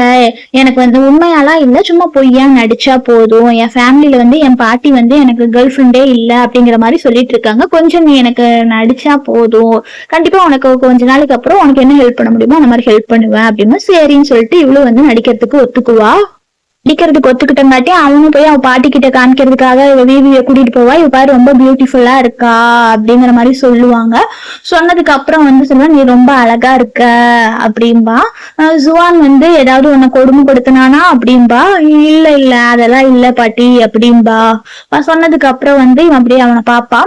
எனக்கு வந்து உண்மையாலாம் இல்ல, சும்மா பொய்யா நடிச்சா போதும், என் ஃபேமிலியில வந்து என் பாட்டி வந்து எனக்கு கேர்ள் ஃப்ரெண்டே இல்ல அப்படிங்கிற மாதிரி சொல்லிட்டு இருக்காங்க, கொஞ்சம் நீ எனக்கு நடிச்சா போதும், கண்டிப்பா உனக்கு கொஞ்ச நாளைக்கு அப்புறம் உனக்கு என்ன ஹெல்ப் பண்ண முடியுமோ அந்த மாதிரி ஹெல்ப் பண்ணுவேன் அப்படின்னு. சரின்னு சொல்லிட்டு இவ்வளவு வந்து நடிக்கிறதுக்கு ஒத்துக்குவா. நடிக்கிறதுக்கு ஒத்துக்கிட்டங்காட்டி அவனும் போய் அவன் பாட்டி கிட்ட காமிக்கிறதுக்காக விவிய கூட்டிட்டு போவா. இவ பாரு ரொம்ப பியூட்டிஃபுல்லா இருக்கா அப்படிங்கிற மாதிரி சொல்லுவாங்க. சொன்னதுக்கு அப்புறம் வந்து சொல்லுவா, நீ ரொம்ப அழகா இருக்க அப்படின்பா. ஜுவான் வந்து ஏதாவது உன்னை கொடுமைப்படுத்தினானா அப்படின்பா. இல்ல இல்ல அதெல்லாம் இல்ல பாட்டி அப்படின்பா. சொன்னதுக்கு அப்புறம் வந்து இவன் அப்படியே அவனை பாப்பா.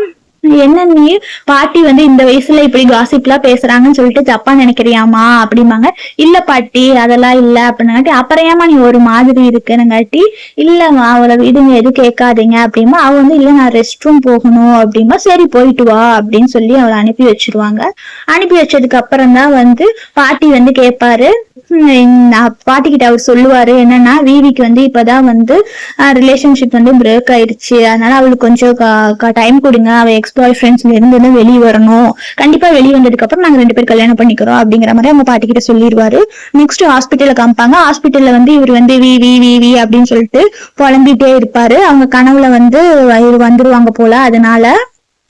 என்ன நீ பாட்டி வந்து இந்த வயசுல இப்படி காசிப்லாம் பேசுறாங்கன்னு சொல்லிட்டு தப்பா நினைக்கிறியாமா அப்படிம்பாங்க. இல்ல பாட்டி அதெல்லாம் இல்ல அப்படின்னாட்டி, அப்புறம் ஏமா நீ ஒரு மாதிரி இருக்குன்னுங்காட்டி, இல்லம்மா அவளை விடுங்க எதுவும் கேட்காதீங்க அப்படிமா. அவ வந்து இல்ல நான் ரெஸ்ட் ரூம் போகணும் அப்படிமா. சரி போயிட்டு வா அப்படின்னு சொல்லி அவளை அனுப்பி வச்சிருவாங்க. அனுப்பி வச்சதுக்கு அப்புறம் தான் வந்து பாட்டி வந்து கேட்பாரு. பாட்டி கிட்ட அவர் சொல்லுவாரு என்னன்னா, விவிக்கு வந்து இப்பதான் வந்து ரிலேஷன்ஷிப் வந்து பிரேக் ஆயிடுச்சு, அதனால அவளுக்கு கொஞ்சம் டைம் கொடுங்க, அவ எக்ஸ் பாய் ஃப்ரெண்ட்ஸ்ல இருந்து வெளியே வரணும், கண்டிப்பா வெளியே வந்ததுக்கு அப்புறம் நாங்க 2 பேரும் கல்யாணம் பண்ணிக்கிறோம் அப்படிங்கிற மாதிரி அவங்க பாட்டி கிட்ட சொல்லிடுவாரு. நெக்ஸ்ட் ஹாஸ்பிட்டல்ல காமிப்பாங்க. ஹாஸ்பிட்டல்ல வந்து இவர் வந்து விவி அப்படின்னு சொல்லிட்டு புலம்பிட்டே இருப்பாரு. அவங்க கனவுல வந்து வந்துருவாங்க போல. அதனால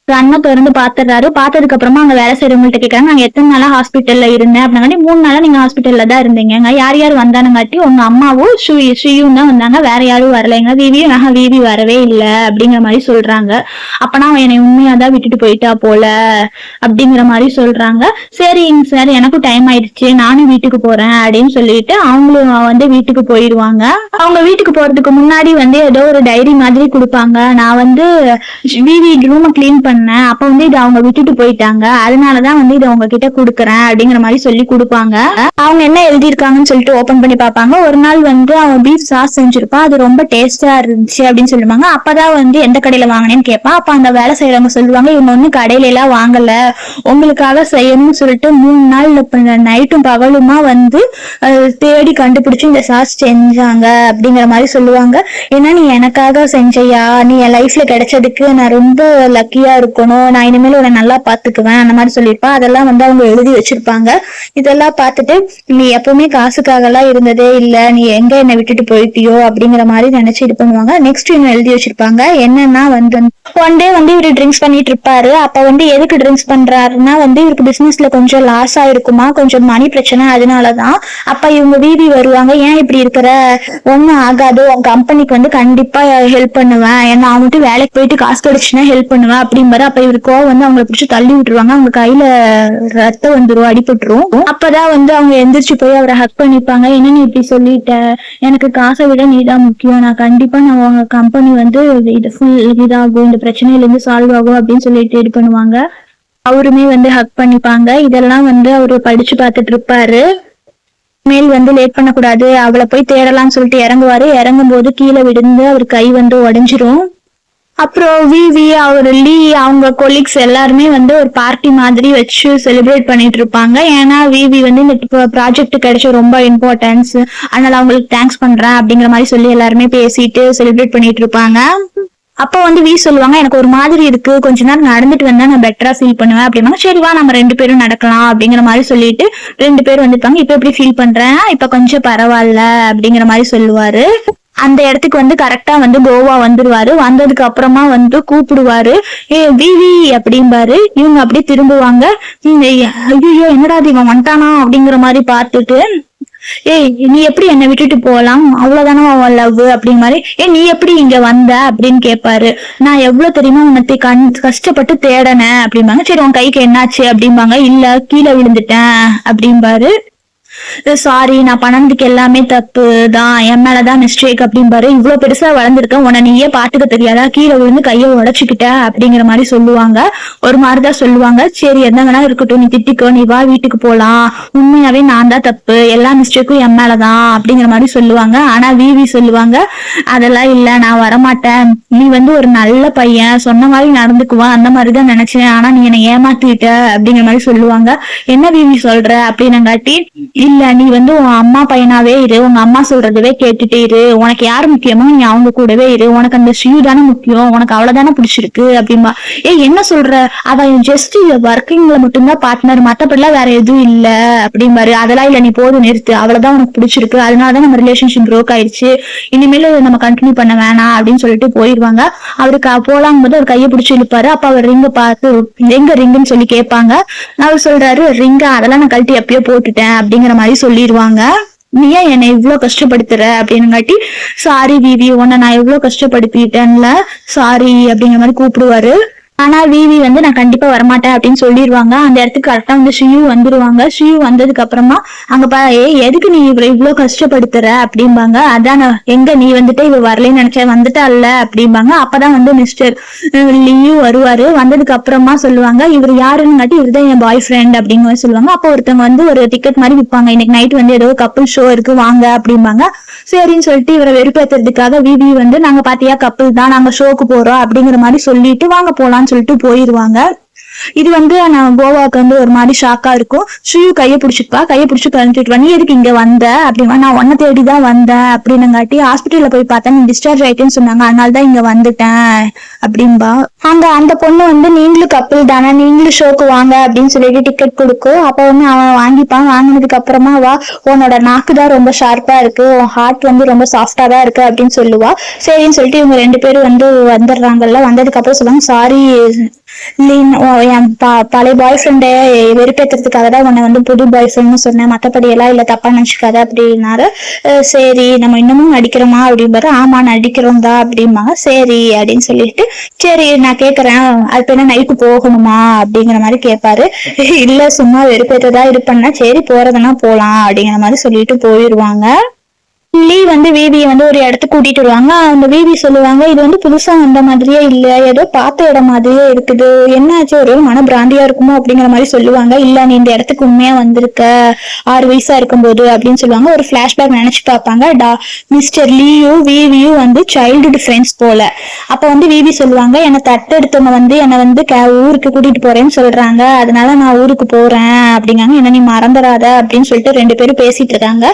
கண்ணை திறந்து பாத்துறாரு. பார்த்ததுக்கு அப்புறமா அங்க வேலை செய்யறவங்கள்ட்ட கேட்கறாங்க, நாங்க எத்தனை நாளா ஹாஸ்பிட்டல்ல இருந்தேன் அப்படின்னாட்டி, 3 நாளா நீங்க ஹாஸ்பிட்டல்ல தான் இருந்தீங்க, யார் யார் வந்தானுங்காட்டி உங்க அம்மாவும் ஸ்ரீயும் தான் வந்தாங்க, வேற யாரும் வரலைங்க, விவி வரவே இல்ல அப்படிங்கிற மாதிரி சொல்றாங்க. அப்பனா அவன் என்னை உண்மையாதான் விட்டுட்டு போயிட்டா போல அப்படிங்கிற மாதிரி சொல்றாங்க. சரிங்க சார் எனக்கும் டைம் ஆயிடுச்சு, நானும் வீட்டுக்கு போறேன் அப்படின்னு சொல்லிட்டு அவங்களும் வந்து வீட்டுக்கு போயிடுவாங்க. அவங்க வீட்டுக்கு போறதுக்கு முன்னாடி வந்து ஏதோ ஒரு டைரி மாதிரி கொடுப்பாங்க. நான் வந்து விவி ரூமை கிளீன் பண்ண அப்ப வந்து இதை அவங்க விட்டுட்டு போயிட்டாங்க, அதனாலதான் வந்து இதை உங்ககிட்ட குடுக்கறேன் அப்படிங்கிற மாதிரி சொல்லி கொடுப்பாங்க. அவங்க என்ன எழுதியிருக்காங்கன்னு சொல்லிட்டு ஓபன் பண்ணி பார்ப்பாங்க. ஒரு நாள் வந்து அவன் பீஃப் சாஸ் செஞ்சிருப்பான், அது ரொம்ப டேஸ்டா இருந்துச்சு அப்படின்னு சொல்லுவாங்க. அப்பதான் வந்து எந்த கடையில வாங்கினேன்னு கேட்பான். அப்ப அந்த வேலை செய்யறவங்க சொல்லுவாங்க, இவங்க ஒண்ணு கடையில எல்லாம் வாங்கல, உங்களுக்காக செய்யணும்னு சொல்லிட்டு 3 நாள் நைட்டும் பகலுமா வந்து தேடி கண்டுபிடிச்சு இந்த சாஸ் செஞ்சாங்க அப்படிங்கிற மாதிரி சொல்லுவாங்க. ஏன்னா நீ எனக்காக செஞ்சையா, நீ என் லைஃப்ல கிடைச்சதுக்கு நான் ரொம்ப லக்கியா இருக்கணும், நான் இனிமேல் உன்னை நல்லா பாத்துக்குவேன் அந்த மாதிரி சொல்லியிருப்பா. அதெல்லாம் வந்து அவங்க எழுதி வச்சிருப்பாங்க. இதெல்லாம் பார்த்துட்டு, நீ எப்பவுமே காசுக்காக எல்லாம் இருந்ததே இல்ல, நீ எங்க என்னை விட்டுட்டு போயிட்டியோ அப்படிங்கிற மாதிரி நினைச்சு இது பண்ணுவாங்க. நெக்ஸ்ட் இன்னும் எழுதி வச்சிருப்பாங்க. என்னன்னா வந்து ஒன் டே வந்து இவரு ட்ரிங்க்ஸ் பண்ணிட்டு இருப்பாரு. அப்ப வந்து எதுக்கு ட்ரிங்க்ஸ் பண்றாருன்னா வந்து இவருக்கு பிசினஸ்ல கொஞ்சம் லாஸ் ஆயிருக்குமா, கொஞ்சம் மணி பிரச்சனை, அதனாலதான். அப்ப இவங்க விவி வருவாங்க. ஏன் இப்படி இருக்கிற, ஒண்ணும் ஆகாது, உன் கம்பெனிக்கு வந்து கண்டிப்பா ஹெல்ப் பண்ணுவேன், நான் வந்துட்டு வேலைக்கு போயிட்டு காசு கிடைச்சுன்னா ஹெல்ப் பண்ணுவேன் அப்படிம்பாரு. அப்ப இவரு கோவம் வந்து அவங்களை பிடிச்சி தள்ளி விட்டுருவாங்க. அவங்க கையில ரத்தம் வந்துரும், அடிபட்டுரும். அப்பதான் வந்து அவங்க எந்திரிச்சு போய் அவரை ஹக் பண்ணிப்பாங்க. என்ன நீ இப்படி சொல்லிட்ட, எனக்கு காசை விட நீதான் முக்கியம், நான் கண்டிப்பா நான் உங்க கம்பெனி வந்து இது ஃபுல் இதாகும், இந்த பிரச்சனையில இருந்து சால்வ் ஆகும் அப்படின்னு சொல்லிட்டு இது பண்ணுவாங்க. அவருமே வந்து ஹக் பண்ணிப்பாங்க. இதெல்லாம் வந்து அவரு படிச்சு பார்த்துட்டு இருப்பாரு. மேல் வந்து லேட் பண்ணக்கூடாது, அவளை போய் தேடலாம்னு சொல்லிட்டு இறங்குவாரு. இறங்கும் போது கீழே விழுந்து அவர் கை வந்து உடைஞ்சிரும். அப்புறம் விவி அவர் லீ அவங்க கொலீக்ஸ் எல்லாருமே வந்து ஒரு பார்ட்டி மாதிரி வச்சு செலிப்ரேட் பண்ணிட்டு இருப்பாங்க. ஏன்னா விவி வந்து இந்த ப்ராஜெக்ட் கிடைச்ச ரொம்ப இம்பார்ட்டன்ஸ், அதனால அவங்களுக்கு தேங்க்ஸ் பண்றேன் அப்படிங்கிற மாதிரி சொல்லி எல்லாருமே பேசிட்டு செலிப்ரேட் பண்ணிட்டு இருப்பாங்க. அப்ப வந்து சொல்லுவாங்க, எனக்கு ஒரு மாதிரி இருக்கு, கொஞ்ச நேரம் நடந்துட்டு வந்தா நான் பெட்டரா ஃபீல் பண்ணுவேன் அப்படின்னா. சரி வா நம்ம 2 பேரும் நடக்கலாம் அப்படிங்கிற மாதிரி சொல்லிட்டு 2 பேரும் வந்துட்டாங்க. இப்ப எப்படி ஃபீல் பண்றேன், இப்ப கொஞ்சம் பரவாயில்ல அப்படிங்கிற மாதிரி சொல்லுவாரு. அந்த இடத்துக்கு வந்து கரெக்டா வந்து கோவா வந்துருவாரு. வந்ததுக்கு அப்புறமா வந்து கூப்பிடுவாரு, விவி அப்படிம்பாரு. இவங்க அப்படியே திரும்புவாங்க. ஐயோ என்னடா இவன் வந்துட்டானா அப்படிங்கிற மாதிரி பார்த்துட்டு ஏய் நீ எப்படி என்னை விட்டுட்டு போலாம், அவ்வளவுதானே அவன் லவ் அப்படிங்கிற மாதிரி. நீ எப்படி இங்க வந்த அப்படின்னு கேட்பாரு. நான் எவ்வளவு தெரியுமா உனக்கு கஷ்டப்பட்டு தேடனேன் அப்படிம்பாங்க. சரி உன் கைக்கு என்னாச்சு அப்படிம்பாங்க. இல்ல கீழே விழுந்துட்டேன் அப்படிம்பாரு. சாரி நான் பண்ணதுக்கு எல்லாமே தப்பு தான், என் மேலதான் மிஸ்டேக் அப்படிம்பாரு. இவ்வளவு பெருசா வளர்ந்துருக்க உன்னை நீயே பாத்துக்க தெரியாதா, கீழே விழுந்து கையை உடைச்சுக்கிட்ட அப்படிங்கிற மாதிரி சொல்லுவாங்க. ஒரு மாதிரிதான் சொல்லுவாங்க. சரி என்ன வேணா இருக்கட்டும், நீ திட்டிக்கோ, நீ வா வீட்டுக்கு போலாம், உண்மையாவே நான் தான் தப்பு, எல்லா மிஸ்டேக்கும் என் மேலதான் அப்படிங்கிற மாதிரி சொல்லுவாங்க. ஆனா விவி சொல்லுவாங்க, அதெல்லாம் இல்ல, நான் வரமாட்டேன், நீ ஒரு நல்ல பையன், சொன்ன மாதிரி நடந்துக்குவான், அந்த மாதிரிதான் நினைச்சேன், ஆனா நீ என்னை ஏமாத்திட்ட அப்படிங்கிற மாதிரி சொல்லுவாங்க. என்ன விவி சொல்ற அப்படின்னங்காட்டி, இல்ல நீ உன் அம்மா பையனாவே இரு, உங்க அம்மா சொல்றதவே கேட்டுட்டே இரு, உனக்கு யாரு முக்கியமோ நீ அவங்க கூடவே இரு, உனக்கு அந்த ஸ்ரீ தானே முக்கியம், உனக்கு அவ்வளவுதானே பிடிச்சிருக்கு அப்படின்பா. என்ன சொல்ற, அவ ஜஸ்ட் ஒர்க்கிங்ல மட்டும்தான் பார்ட்னர், மத்தபடிலாம் வேற எதுவும் இல்ல அப்படிம்பாரு. அதெல்லாம் இல்ல, நீ போதும் நிறுத்து, அவ்வளவுதான் உனக்கு பிடிச்சிருக்கு, அதனாலதான் நம்ம ரிலேஷன்ஷிப் ப்ரோக் ஆயிடுச்சு, இனிமேல நம்ம கண்டினியூ பண்ண வேணாம் அப்படின்னு சொல்லிட்டு போயிருவாங்க. அவருக்கு போலாம் போது அவர் கையை பிடிச்சி இழுப்பாரு. அப்ப அவர் ரிங்க பார்த்து எங்க ரிங்குன்னு சொல்லி கேட்பாங்க. அவர் சொல்றாரு, ரிங்க அதெல்லாம் நான் கழட்டி எப்பயோ போட்டுட்டேன் அப்படிங்கிற மாதிரி சொல்லிடுவாங்க. நீ ஏன் என்னை இவ்வளவு கஷ்டப்படுத்துற அப்படின்னுங்காட்டி, சாரி விவி உன்னை நான் எவ்வளவு கஷ்டப்படுத்திட்டேன்ல, சாரி அப்படிங்கிற மாதிரி கூப்பிடுவாரு. ஆனா விவி நான் கண்டிப்பா வரமாட்டேன் அப்படின்னு சொல்லிடுவாங்க. அந்த இடத்துக்கு கரெக்டா ஷியு வந்துருவாங்க. ஷியு வந்ததுக்கு அப்புறமா அங்க எதுக்கு நீ இவ்வளவு கஷ்டப்படுத்துற அப்படிம்பாங்க. அதான் எங்க நீ இவ வரலன்னு நினைச்சேன், வந்துட்டா இல்ல அப்படிம்பாங்க. அப்பதான் மிஸ்டர் லியூ வருவாரு. வந்ததுக்கு அப்புறமா சொல்லுவாங்க, இவர் யாருன்னு இவருதான் என் பாய் ஃப்ரெண்ட் அப்படிங்கிற சொல்லுவாங்க. அப்போ ஒருத்தவங்க ஒரு டிக்கெட் மாதிரி விற்பாங்க, இன்னைக்கு நைட் ஏதோ கப்புள் ஷோ இருக்கு வாங்க அப்படிம்பாங்க. சரின்னு சொல்லிட்டு இவரை வெறுப்பேத்துறதுக்காக விவி நாங்க பாத்தியா கப்புள் தான், நாங்க ஷோக்கு போறோம் அப்படிங்கிற மாதிரி சொல்லிட்டு வாங்க போலான்னு சொல்லிட்டு போயிருவாங்க. இது நான் கோவாக்கு ஒரு மாதிரி ஷாக்கா இருக்கும். ஷியு கையை பிடிச்சிப்பா, கையை பிடிச்சி கழிச்சுட்டு நீ எதுக்கு இங்க வந்த அப்படின்னா, நான் உன்னை தேடிதான் வந்தேன் அப்படின்னுங்காட்டி, ஹாஸ்பிட்டல்ல போய் பார்த்தா நீ டிஸ்சார்ஜ் ஆயிட்டேன்னு சொன்னாங்க, அதனாலதான் இங்க வந்துட்டேன் அப்படின்பா. அங்க அந்த பொண்ணு நீங்களும் கப்பல் தானே, நீங்களும் ஷோக்கு வாங்க அப்படின்னு சொல்லிட்டு டிக்கெட் கொடுக்கும். அப்ப அவன் வாங்கிப்பான். வாங்கினதுக்கு அப்புறமா வா, உன்னோட நாக்கு தான் ரொம்ப ஷார்ப்பா இருக்கு, உன் ஹார்ட் ரொம்ப சாஃப்டா தான் இருக்கு அப்படின்னு சொல்லுவா. சரின்னு சொல்லிட்டு இவங்க 2 பேரும் வந்துடுறாங்கல்ல. வந்ததுக்கு அப்புறம் சொல்லுவாங்க, சாரி என் பழைய பாய் ஃப்ரெண்டை வெறுப்பேற்றுறதுக்காக தான் உன்னை புது பாய் ஃப்ரெண்ட்னு சொன்னேன், மற்றபடி எல்லாம் இல்ல, தப்பா நினைச்சுக்காத அப்படின்னாரு. சரி நம்ம இன்னமும் நடிக்கிறோமா அப்படின்பாரு. ஆமா நடிக்கிறோம் தான் அப்படிம்பாங்க. சரி அப்படின்னு சொல்லிட்டு, சரி நான் கேக்குறேன், அது என்ன நைட்டு போகணுமா அப்படிங்கிற மாதிரி கேட்பாரு. இல்ல சும்மா வெறுப்பேற்றதா இருப்பேன்னா, சரி போறதுன்னா போலாம் அப்படிங்கிற மாதிரி சொல்லிட்டு போயிருவாங்க. லீ விவியை ஒரு இடத்துக்கு கூட்டிட்டு வருவாங்க. அந்த விவி சொல்லுவாங்க, இது புதுசா வந்த மாதிரியே இல்ல, ஏதோ பார்த்த இடம் மாதிரியே இருக்குது, என்னாச்சு ஒரு மன பிராந்தியா இருக்குமோ அப்படிங்கிற மாதிரி சொல்லுவாங்க. இல்ல நீ இந்த இடத்துக்கு உண்மையா வந்திருக்க 6 வயசா இருக்கும்போது அப்படின்னு சொல்லுவாங்க. ஒரு பிளாஷ்பேக் நினைச்சு பார்ப்பாங்க. மிஸ்டர் லீயும் விவியும் சைல்டுஹுட் ஃப்ரெண்ட்ஸ் போல. அப்ப விவி சொல்லுவாங்க, என்னை தட்டெடுத்தவங்க என்னை ஊருக்கு கூட்டிட்டு போறேன்னு சொல்றாங்க, அதனால நான் ஊருக்கு போறேன் அப்படிங்காங்க. என்ன நீ மறந்துடாத அப்படின்னு சொல்லிட்டு 2 பேரும் பேசிட்டு இருக்காங்க.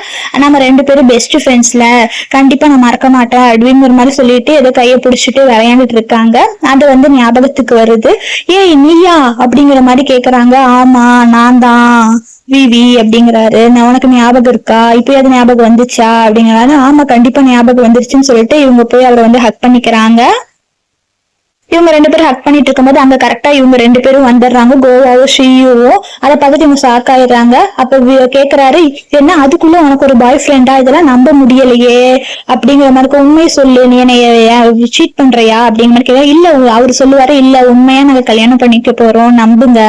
நம்ம 2 பேரும் பெஸ்ட் ஃப்ரெண்ட்ஸ்ல, கண்டிப்பா நான் மறக்க மாட்டேன் அப்படிங்கிற மாதிரி சொல்லிட்டு ஏதோ கையை பிடிச்சிட்டு விளையாண்டுட்டு இருக்காங்க. அது ஞாபகத்துக்கு வருது. ஏய் நீயா அப்படிங்கிற மாதிரி கேக்குறாங்க. ஆமா நான் தான் விவி அப்படிங்கிறாரு. நான் உனக்கு ஞாபகம் இருக்கா, இப்ப அது ஞாபகம் வந்துச்சா அப்படிங்கிறாரு. ஆமா கண்டிப்பா ஞாபகம் வந்துருச்சுன்னு சொல்லிட்டு இவங்க போய் அவரை ஹக் பண்ணிக்கிறாங்க. இவங்க 2 பேரும் ஹக் பண்ணிட்டு இருக்கும்போது அங்க கரெக்டா இவங்க 2 பேரும் வந்துடுறாங்க, கோவாவும் ஷியுவும். அதை பார்த்துட்டு இவங்க ஷாக் ஆயிடுறாங்க. அப்ப கேக்குறாரு, என்ன அதுக்குள்ள உனக்கு ஒரு பாய் ஃப்ரெண்டா, இதெல்லாம் நம்ப முடியலையே அப்படிங்கிற மாதிரி, உண்மையை சொல்லு, நீ என்னைய சீட் பண்றியா அப்படிங்கிற மாதிரி கேட்க. இல்ல அவரு சொல்லுவாரு, இல்ல உண்மையா நாங்க கல்யாணம் பண்ணிக்க போறோம் நம்புங்க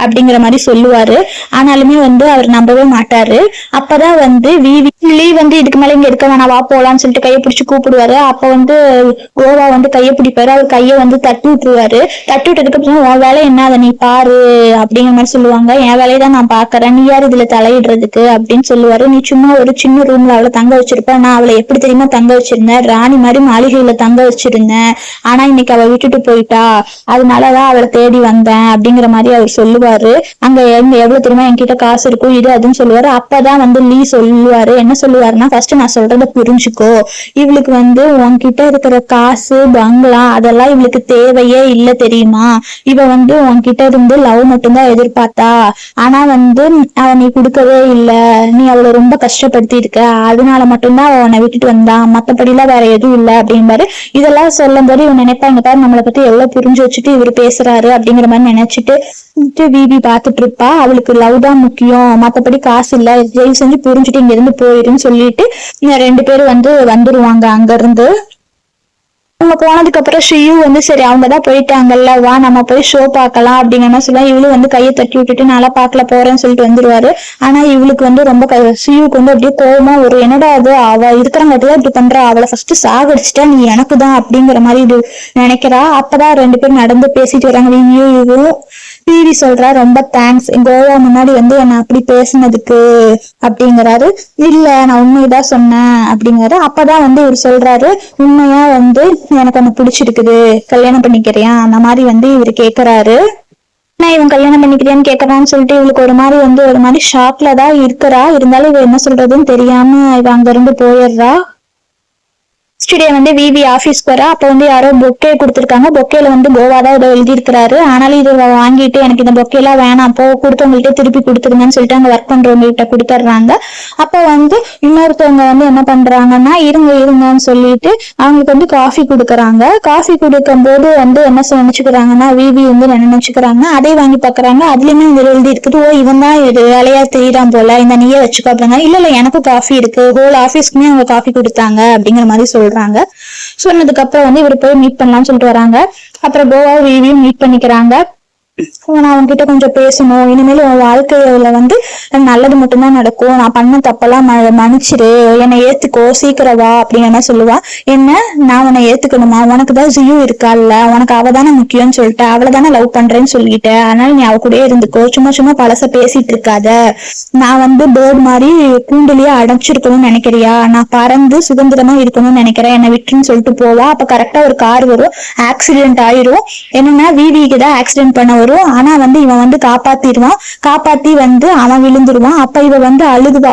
அப்படிங்கிற மாதிரி சொல்லுவாரு. ஆனாலுமே அவர் நம்பவே மாட்டாரு. அப்பதான் லீ இதுக்கு மேல இங்க இருக்க வேணா, வா போலான்னு சொல்லிட்டு கையை பிடிச்சு கூப்பிடுவாரு. அப்ப கோவா கையை பிடிப்பாரு. அவர் கையை தட்டி விட்டுருவாரு. தட்டி விட்டதுக்கு அப்புறம் உன் வேலை என்ன, அதை நீ பாரு அப்படிங்கிற மாதிரி சொல்லுவாங்க. என் வேலையை தான் நான் பாக்குறேன், நீ யாரு இதுல தலையிடுறதுக்கு அப்படின்னு சொல்லுவாரு. நீ சும்மா ஒரு சின்ன ரூம்ல அவளை தங்க வச்சிருப்ப, நான் அவளை எப்படி தெரியுமா தங்க வச்சிருந்தேன், ராணி மாதிரி மாளிகையில தங்க வச்சிருந்தேன், ஆனா இன்னைக்கு அவ விட்டுட்டு போயிட்டா, அதனாலதான் அவளை தேடி வந்தேன் அப்படிங்கிற மாதிரி அவர் சொல்லுவாரு. அங்க எவ்வளவு தெரியுமா என்கிட்ட காசு இருக்கும், இது அதுன்னு சொல்லுவாரு. அப்பதான் லீ சொல்லுவாரு. என்ன சொல்லுவாருன்னா, ஃபர்ஸ்ட் நான் சொல்றத புரிஞ்சுக்கோ, இவளுக்கு உன்கிட்ட இருக்கிற காசு பங்களா அதெல்லாம் இவளுக்கு தேவையே இல்ல தெரியுமா? இவ வந்து உன்கிட்ட இருந்து லவ் மட்டும்தான் எதிர்பார்த்தா. ஆனா வந்து நீ கொடுக்கவே இல்ல. நீ அவளை ரொம்ப கஷ்டப்படுத்தி இருக்க. அதனால மட்டும்தான் அவ உன்னை விட்டுட்டு வந்தான். மத்தபடி எல்லாம் வேற எதுவும் இல்ல அப்படின்பாரு. இதெல்லாம் சொல்லும் போது இவன் நினைப்பாங்க, பாரு நம்மளை பத்தி எவ்வளவு புரிஞ்சு வச்சுட்டு இவர் பேசுறாரு அப்படிங்கிற மாதிரி நினைச்சிட்டு விவி பாத்துட்டு இருப்பா. அவளுக்கு லவ் தான் முக்கியம், மத்தபடி காசு இல்ல, தயவு செஞ்சு புரிஞ்சுட்டு இங்க இருந்து போயிருன்னு சொல்லிட்டு 2 பேரும் வந்துருவாங்க அங்க இருந்து. அவங்க போனதுக்கு அப்புறம் ஷியு வந்து சரி அவங்கதான் போயிட்டாங்கல்ல, வா நம்ம போய் ஷோ பார்க்கலாம் அப்படிங்கிற மாதிரி சொல்லுவா. இவளும் வந்து கையை தட்டி விட்டுட்டு நல்லா பாக்கல போறேன்னு சொல்லிட்டு வந்துருவாரு. ஆனா இவளுக்கு வந்து ரொம்ப ஷியுக்கு வந்து அப்படியே கோவமா ஒரு என்னடா அது அவ இருக்கிறங்காட்டிதான் இப்படி பண்றா, அவளை ஃபர்ஸ்ட் சாகடிச்சிட்டா நீ எனக்குதான் அப்படிங்கிற மாதிரி இது நினைக்கிறா. அப்பதான் 2 பேரும் நடந்து பேசிட்டு வராங்க. இவளும் டிவி சொல்றா ரொம்ப தேங்க்ஸ் கோவா முன்னாடி வந்து என்ன அப்படி பேசினதுக்கு அப்படிங்கிறாரு. இல்ல நான் உண்மைதான் சொன்னேன் அப்படிங்கிறாரு. அப்பதான் வந்து இவர் சொல்றாரு, உண்மையா வந்து எனக்கு ஒண்ணு பிடிச்சிருக்குது, கல்யாணம் பண்ணிக்கிறியா அந்த மாதிரி வந்து இவர் கேக்குறாரு. நான் இவன் கல்யாணம் பண்ணிக்கிறியான்னு கேக்குறான்னு சொல்லிட்டு இவளுக்கு ஒரு மாதிரி ஷாக்ல தான் இருக்கிறா. இருந்தாலும் இவ என்ன சொல்றதுன்னு தெரியாம இவ அங்க இருந்து போயிடுறா. நெக்ஸ்ட் டே வந்து விவி ஆபீஸ்க்கு வரா. அப்ப வந்து யாரோ பொக்கே கொடுத்துருக்காங்க. பொக்கேல வந்து கோவா தான் இதை எழுதி இருக்கிறாரு. ஆனாலும் இதை வாங்கிட்டு எனக்கு இந்த பொக்கே எல்லாம் வேணாம், போ கொடுத்தவங்கள்ட்ட திருப்பி கொடுத்துருங்கன்னு சொல்லிட்டு அங்க ஒர்க் பண்றவங்ககிட்ட கொடுத்துட்றாங்க. அப்ப வந்து இன்னொருத்தவங்க வந்து என்ன பண்றாங்கன்னா இருங்கன்னு சொல்லிட்டு அவங்களுக்கு வந்து காஃபி கொடுக்குறாங்க. காஃபி கொடுக்கும் போது வந்து என்ன நினைச்சுக்கிறாங்கன்னா விவி வந்து என்ன நினைச்சுக்கிறாங்க, அதை வாங்கி பாக்குறாங்க. அதுலயுமே இந்த எழுதி இருக்குது, ஓ இவன் தான் இது வேலையா தெரியுறான் போல, இந்த நீயே வச்சுக்கோ அப்படிங்க. இல்ல எனக்கு காஃபி இருக்கு, ஹோல் ஆபீஸ்க்குமே அவங்க காஃபி கொடுத்தாங்க அப்படிங்கிற மாதிரி சொல்றாங்க. சொன்னதுக்கு அப்புறம் வந்து இவர் போய் மீட் பண்ணலாம்னு சொல்லிட்டு வராங்க. அப்புறம் கோவா விவியும் மீட் பண்ணிக்கிறாங்க. நான் உன்கிட்ட கொஞ்சம் பேசணும், இனிமேல் உன் வாழ்க்கையில வந்து நல்லது மட்டும்தான் நடக்கும், நான் பண்ண தப்பெல்லாம் மன்னிச்சிரு, என்னை ஏத்துக்கோ, சீக்கிரம் வா அப்படிங்கிற சொல்லுவா. என்ன நான் உன்னை ஏத்துக்கணுமா, உனக்குதான் ஜியு இருக்கால்ல, உனக்கு அவ தானே முக்கியம்னு சொல்லிட்டு அவளை தானே லவ் பண்றேன்னு சொல்லிட்டேன், அதனால நீ அவ கூடயே இருந்துக்கோ, சும்மா பழச பேசிட்டு இருக்காத, நான் வந்து பேர்ட் மாதிரி கூண்டுலயே அடைச்சிருக்கணும்னு நினைக்கிறியா, நான் பறந்து சுதந்திரமா இருக்கணும்னு நினைக்கிறேன், என்னை விட்டுன்னு சொல்லிட்டு போவா. அப்ப கரெக்டா ஒரு கார் வரும், ஆக்சிடென்ட் ஆயிரும். என்னன்னா விவிக்கு தான் ஆக்சிடென்ட் பண்ண வரும். ஆனா வந்து இவன் வந்து காப்பாத்திடுவான். காப்பாத்தி வந்து அவன் விழுந்துருவான். அப்ப இவ வந்து அழுதுவா,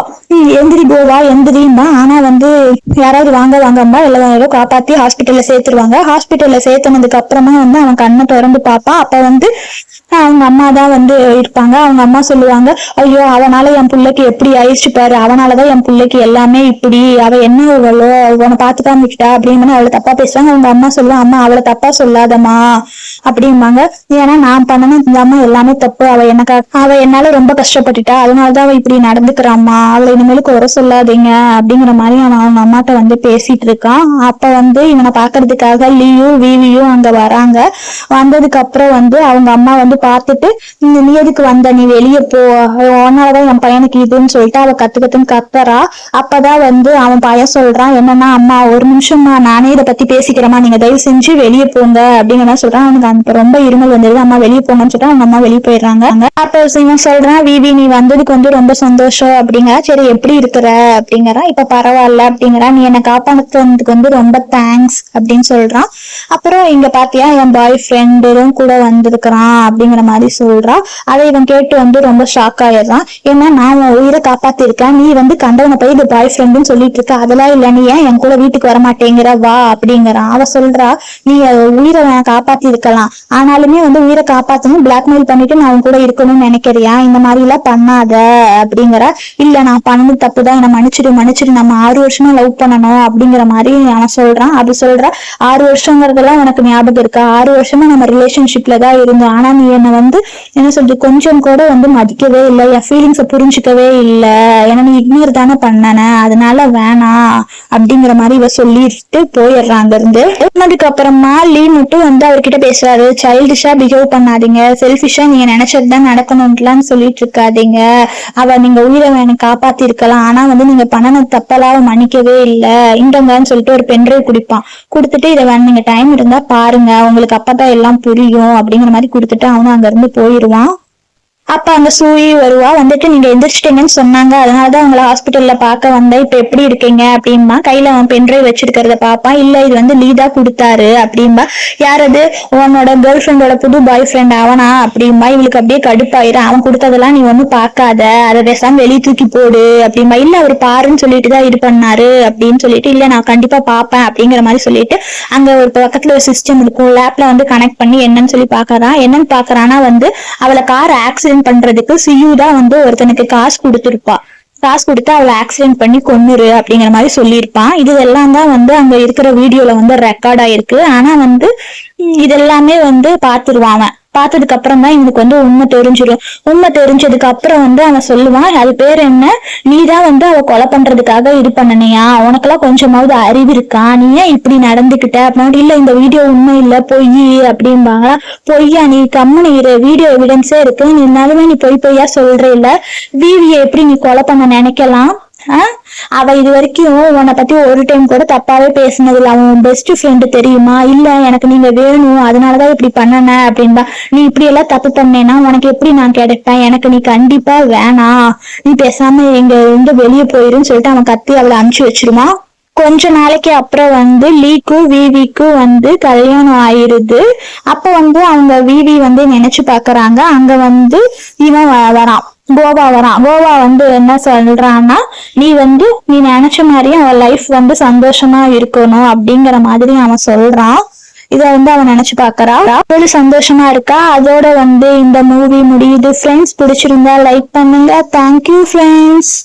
எந்திரி கோவா எந்திரிம்பா. ஆனா வந்து யாராவது வாங்கம்பா எல்லாரும் காப்பாத்தி ஹாஸ்பிட்டல்ல சேர்த்துருவாங்க. ஹாஸ்பிட்டல்ல சேர்த்தனதுக்கு அப்புறமா வந்து அவன் கண்ணை திறந்து பாப்பான். அப்ப வந்து அவங்க அம்மா தான் வந்து இருப்பாங்க. அவங்க அம்மா சொல்லுவாங்க, ஐயோ அவனால என் பிள்ளைக்கு எப்படி ஆயிடுச்சு பாரு, அவனாலதான் என் பிள்ளைக்கு எல்லாமே இப்படி, அவ என்ன இவ்வளோ உன பாத்துக்காம விட்டா அப்படின்னு அவளை தப்பா பேசுவாங்க. அவங்க அம்மா சொல்லுவாங்க, அம்மா அவளை தப்பா சொல்லாதம்மா அப்படிம்பாங்க. ஏன்னா நான் பண்ணணும் இந்த அம்மா எல்லாமே தப்பு, அவ என்னால ரொம்ப கஷ்டப்பட்டுட்டா, அதனாலதான் அவ இப்படி நடந்துக்கிறாம்மா, அவளை இனிமேலுக்கு குறை சொல்லாதீங்க அப்படிங்கிற மாதிரி அவன் அவங்க அம்மாட்ட வந்து பேசிட்டு இருக்கான். அப்ப வந்து இவனை பாக்குறதுக்காக விவியும் அங்க வராங்க. வந்ததுக்கு அப்புறம் வந்து அவங்க அம்மா வந்து பாத்துட்டு, நீ எதுக்கு வந்த, நீ வெளியே போ, உன்னாலதான் என் பையனுக்கு இதுன்னு சொல்லிட்டு அவ கத்துன்னு கத்துறா. அப்பதான் வந்து அவன் பையன் சொல்றான், என்னன்னா அம்மா ஒரு நிமிஷம்மா நானே இதை பத்தி பேசிக்கிறேம்மா, நீங்க தயவு செஞ்சு வெளியே போங்க அப்படிங்கிற சொல்றான். அவனுக்கு அந்த ரொம்ப இருமல் வந்துருது. அம்மா வெளியே போங்கன்னு சொல்லிட்டு அவங்க அம்மா வெளியே போயிடுறாங்க. அப்ப இவன் சொல்றான், விவி நீ வந்ததுக்கு வந்து ரொம்ப சந்தோஷம் அப்படிங்கிற. சரி எப்படி இருக்கிற அப்படிங்கிறா. இப்ப பரவாயில்ல அப்படிங்கிறா. நீ என்னை காப்பாத்துறதுக்கு வந்து ரொம்ப தேங்க்ஸ் அப்படின்னு சொல்றான். அப்புறம் இங்க பாத்தியா என் பாய் ஃப்ரெண்டும் கூட வந்திருக்கிறான் அப்படிங்கிற மாதிரி சொல்றா. அதை இவன் கேட்டு வந்து ரொம்ப ஷாக் ஆயிடுறான். ஏன்னா நான் உன் உயிரை காப்பாத்திருக்கேன், நீ வந்து கண்டவனை போய் இது பாய் ஃப்ரெண்டுன்னு சொல்லிட்டு இருக்க, அதெல்லாம் இல்ல, நீ ஏன் என் கூட வீட்டுக்கு வரமாட்டேங்கிற, வா அப்படிங்கிறான். அவ சொல்றா, நீ உயிரை காப்பாத்தி இருக்கலாம், ஆனாலுமே வந்து உயிரை காப்பாத்தணும் பிளாக்மெயில் பண்ணிட்டு நான் அவன் கூட இருக்கணும்னு நினைக்கிறியா, இந்த மாதிரி எல்லாம் பண்ணாத அப்படிங்கிற. இல்ல நான் பண்ணது தப்புதான், என்னை மன்னிச்சிடு, நம்ம 6 வருஷமா லவ் பண்ணணும் அப்படிங்கிற மாதிரி அவன் சொல்றான். அது சொல்ற 6 வருஷங்கிறதெல்லாம் உனக்கு ஞாபகம் இருக்கா, 6 வருஷமா நம்ம ரிலேஷன்ஷிப்ல தான் இருந்தோம், ஆனா நீ என்ன வந்து என்ன சொல்றது கொஞ்சம் கூட வந்து மதிக்கவே இல்லை, என் ஃபீலிங்ஸ புரிஞ்சுக்கவே இல்லை, ஏன்னா நீ இக்னோர் தானே பண்ணன, அதனால வேணாம் அப்படிங்கிற மாதிரி இவ சொல்லிட்டு போயிடுறான் அங்க இருந்து. அதுக்கு அப்புறமா லீ மட்டும் வந்து அவர்கிட்ட பேசுறாரு, சைல்டிஷா பிஹேவ் பண்ணாதீங்க, செல்ஃபிஷா நீங்க நினைச்சதுதான் நடக்கணும்லான்னு சொல்லிட்டு இருக்காதீங்க, அவ நீங்க உயிரை எனக்கு காப்பாத்தி இருக்கலாம், ஆனா வந்து நீங்க பண்ணன தப்பெல்லாம் மன்னிக்கவே இல்லை, இந்தங்கன்னு சொல்லிட்டு ஒரு பென்ட்ரைவ் குடிப்பான். கொடுத்துட்டு இதை நீங்க டைம் இருந்தா பாருங்க, உங்களுக்கு அப்பதான் எல்லாம் புரியும் அப்படிங்கிற மாதிரி கொடுத்துட்டு அவனும் அங்க இருந்து போயிடுவான். அப்ப அந்த சூரி வருவா, வந்துட்டு நீங்க எந்திரிச்சிட்டீங்கன்னு சொன்னாங்க, அதனாலதான் உங்களை ஹாஸ்பிட்டல்ல பார்க்க வந்தேன், இப்ப எப்படி இருக்கீங்க அப்படின்பா. கையில அவன் பென்ட்ரைவ் வச்சிருக்கிறத பாப்பான். இல்ல இது வந்து லீதா கொடுத்தாரு அப்படின்பா. யாரது? உன்னோட கேர்ள் ஃப்ரெண்டோட புது பாய் ஃப்ரெண்ட் அவனா அப்படின்பா. இவளுக்கு அப்படியே கடுப்பாயிரும். அவன் கொடுத்ததெல்லாம் நீ ஒண்ணும் பார்க்காத, அதை பேசாம வெளியே தூக்கி போடு அப்படின்பா. இல்ல அவர் பாருன்னு சொல்லிட்டுதான் இது பண்ணாரு அப்படின்னு சொல்லிட்டு, இல்ல நான் கண்டிப்பா பாப்பேன் அப்படிங்கிற மாதிரி சொல்லிட்டு அங்க ஒரு பக்கத்துல ஒரு சிஸ்டம் இருக்கும், லேப்ல வந்து கனெக்ட் பண்ணி என்னன்னு சொல்லி பாக்குறான். என்னன்னு பாக்குறான்னா வந்து அவளை கார் ஆக்சிடென்ட் பண்றதுக்கு சியு தான் வந்து ஒருத்தனுக்கு காசு கொடுத்துருப்பா. காசு கொடுத்து அவளை ஆக்சிடென்ட் பண்ணி கொன்னுரு அப்படிங்கிற மாதிரி சொல்லியிருப்பான். இது எல்லாம் தான் வந்து அங்க இருக்கிற வீடியோல வந்து ரெக்கார்ட் ஆயிருக்கு. ஆனா வந்து இதெல்லாமே வந்து பாத்துருவான். பார்த்ததுக்கு அப்புறம் தான் இவனுக்கு வந்து உண்மை தெரிஞ்சிடும். உண்மை தெரிஞ்சதுக்கு அப்புறம் வந்து அவன் சொல்லுவான், அது பேர் என்ன, நீதான் வந்து அவ கொலை பண்றதுக்காக இது பண்ணனியா, உனக்கெல்லாம் கொஞ்சமாவது அறிவு இருக்கா, நீ ஏன் இப்படி நடந்துகிட்ட அப்படின்னு. இல்ல இந்த வீடியோ உண்மை இல்ல பொய் அப்படிம்பாங்களா. பொய்யா? நீ கம்முனு இரு, வீடியோ எவிடன்ஸே இருக்கு, நீ இருந்தாலுமே நீ பொய்யா சொல்ற. இல்ல வீவிய எப்படி நீ கொலை பண்ண நினைக்கலாம்? அவ இது வரைக்கும் உன்னை பத்தி ஒரு டைம் கூட தப்பாவே பேசினது இல்ல. அவன் பெஸ்ட் ஃப்ரெண்டு தெரியுமா? இல்ல எனக்கு நீங்க வேணும் அதனாலதான் இப்படி பண்ணன அப்படின்பா. நீ இப்படி எல்லாம் தப்பு பண்ணேன்னா உனக்கு எப்படி நான் கிடைப்பேன்? எனக்கு நீ கண்டிப்பா வேணாம், நீ பேசாம எங்க வெளியே போயிருன்னு சொல்லிட்டு அவன் கத்தி அவளை அனுப்பிச்சு வச்சிருவான். கொஞ்ச நாளைக்கு அப்புறம் வந்து லீக்கும் விவிக்கும் வந்து கல்யாணம் ஆயிருது. அப்ப வந்து அவங்க விவி வந்து நினைச்சு பாக்குறாங்க, அங்க வந்து இவன் வரான், கோவா வரான். கோவா வந்து என்ன சொல்றான்னா, நீ நினைச்ச மாதிரியே அவன் லைஃப் வந்து சந்தோஷமா இருக்கணும் அப்படிங்கிற மாதிரி அவன் சொல்றான். இத வந்து அவன் நினைச்சு பாக்குறா. அவளு சந்தோஷமா இருக்கா. அதோட வந்து இந்த மூவி முடியுது. ஃப்ரெண்ட்ஸ் பிடிச்சிருந்தா லைக் பண்ணுங்க. Thank you friends.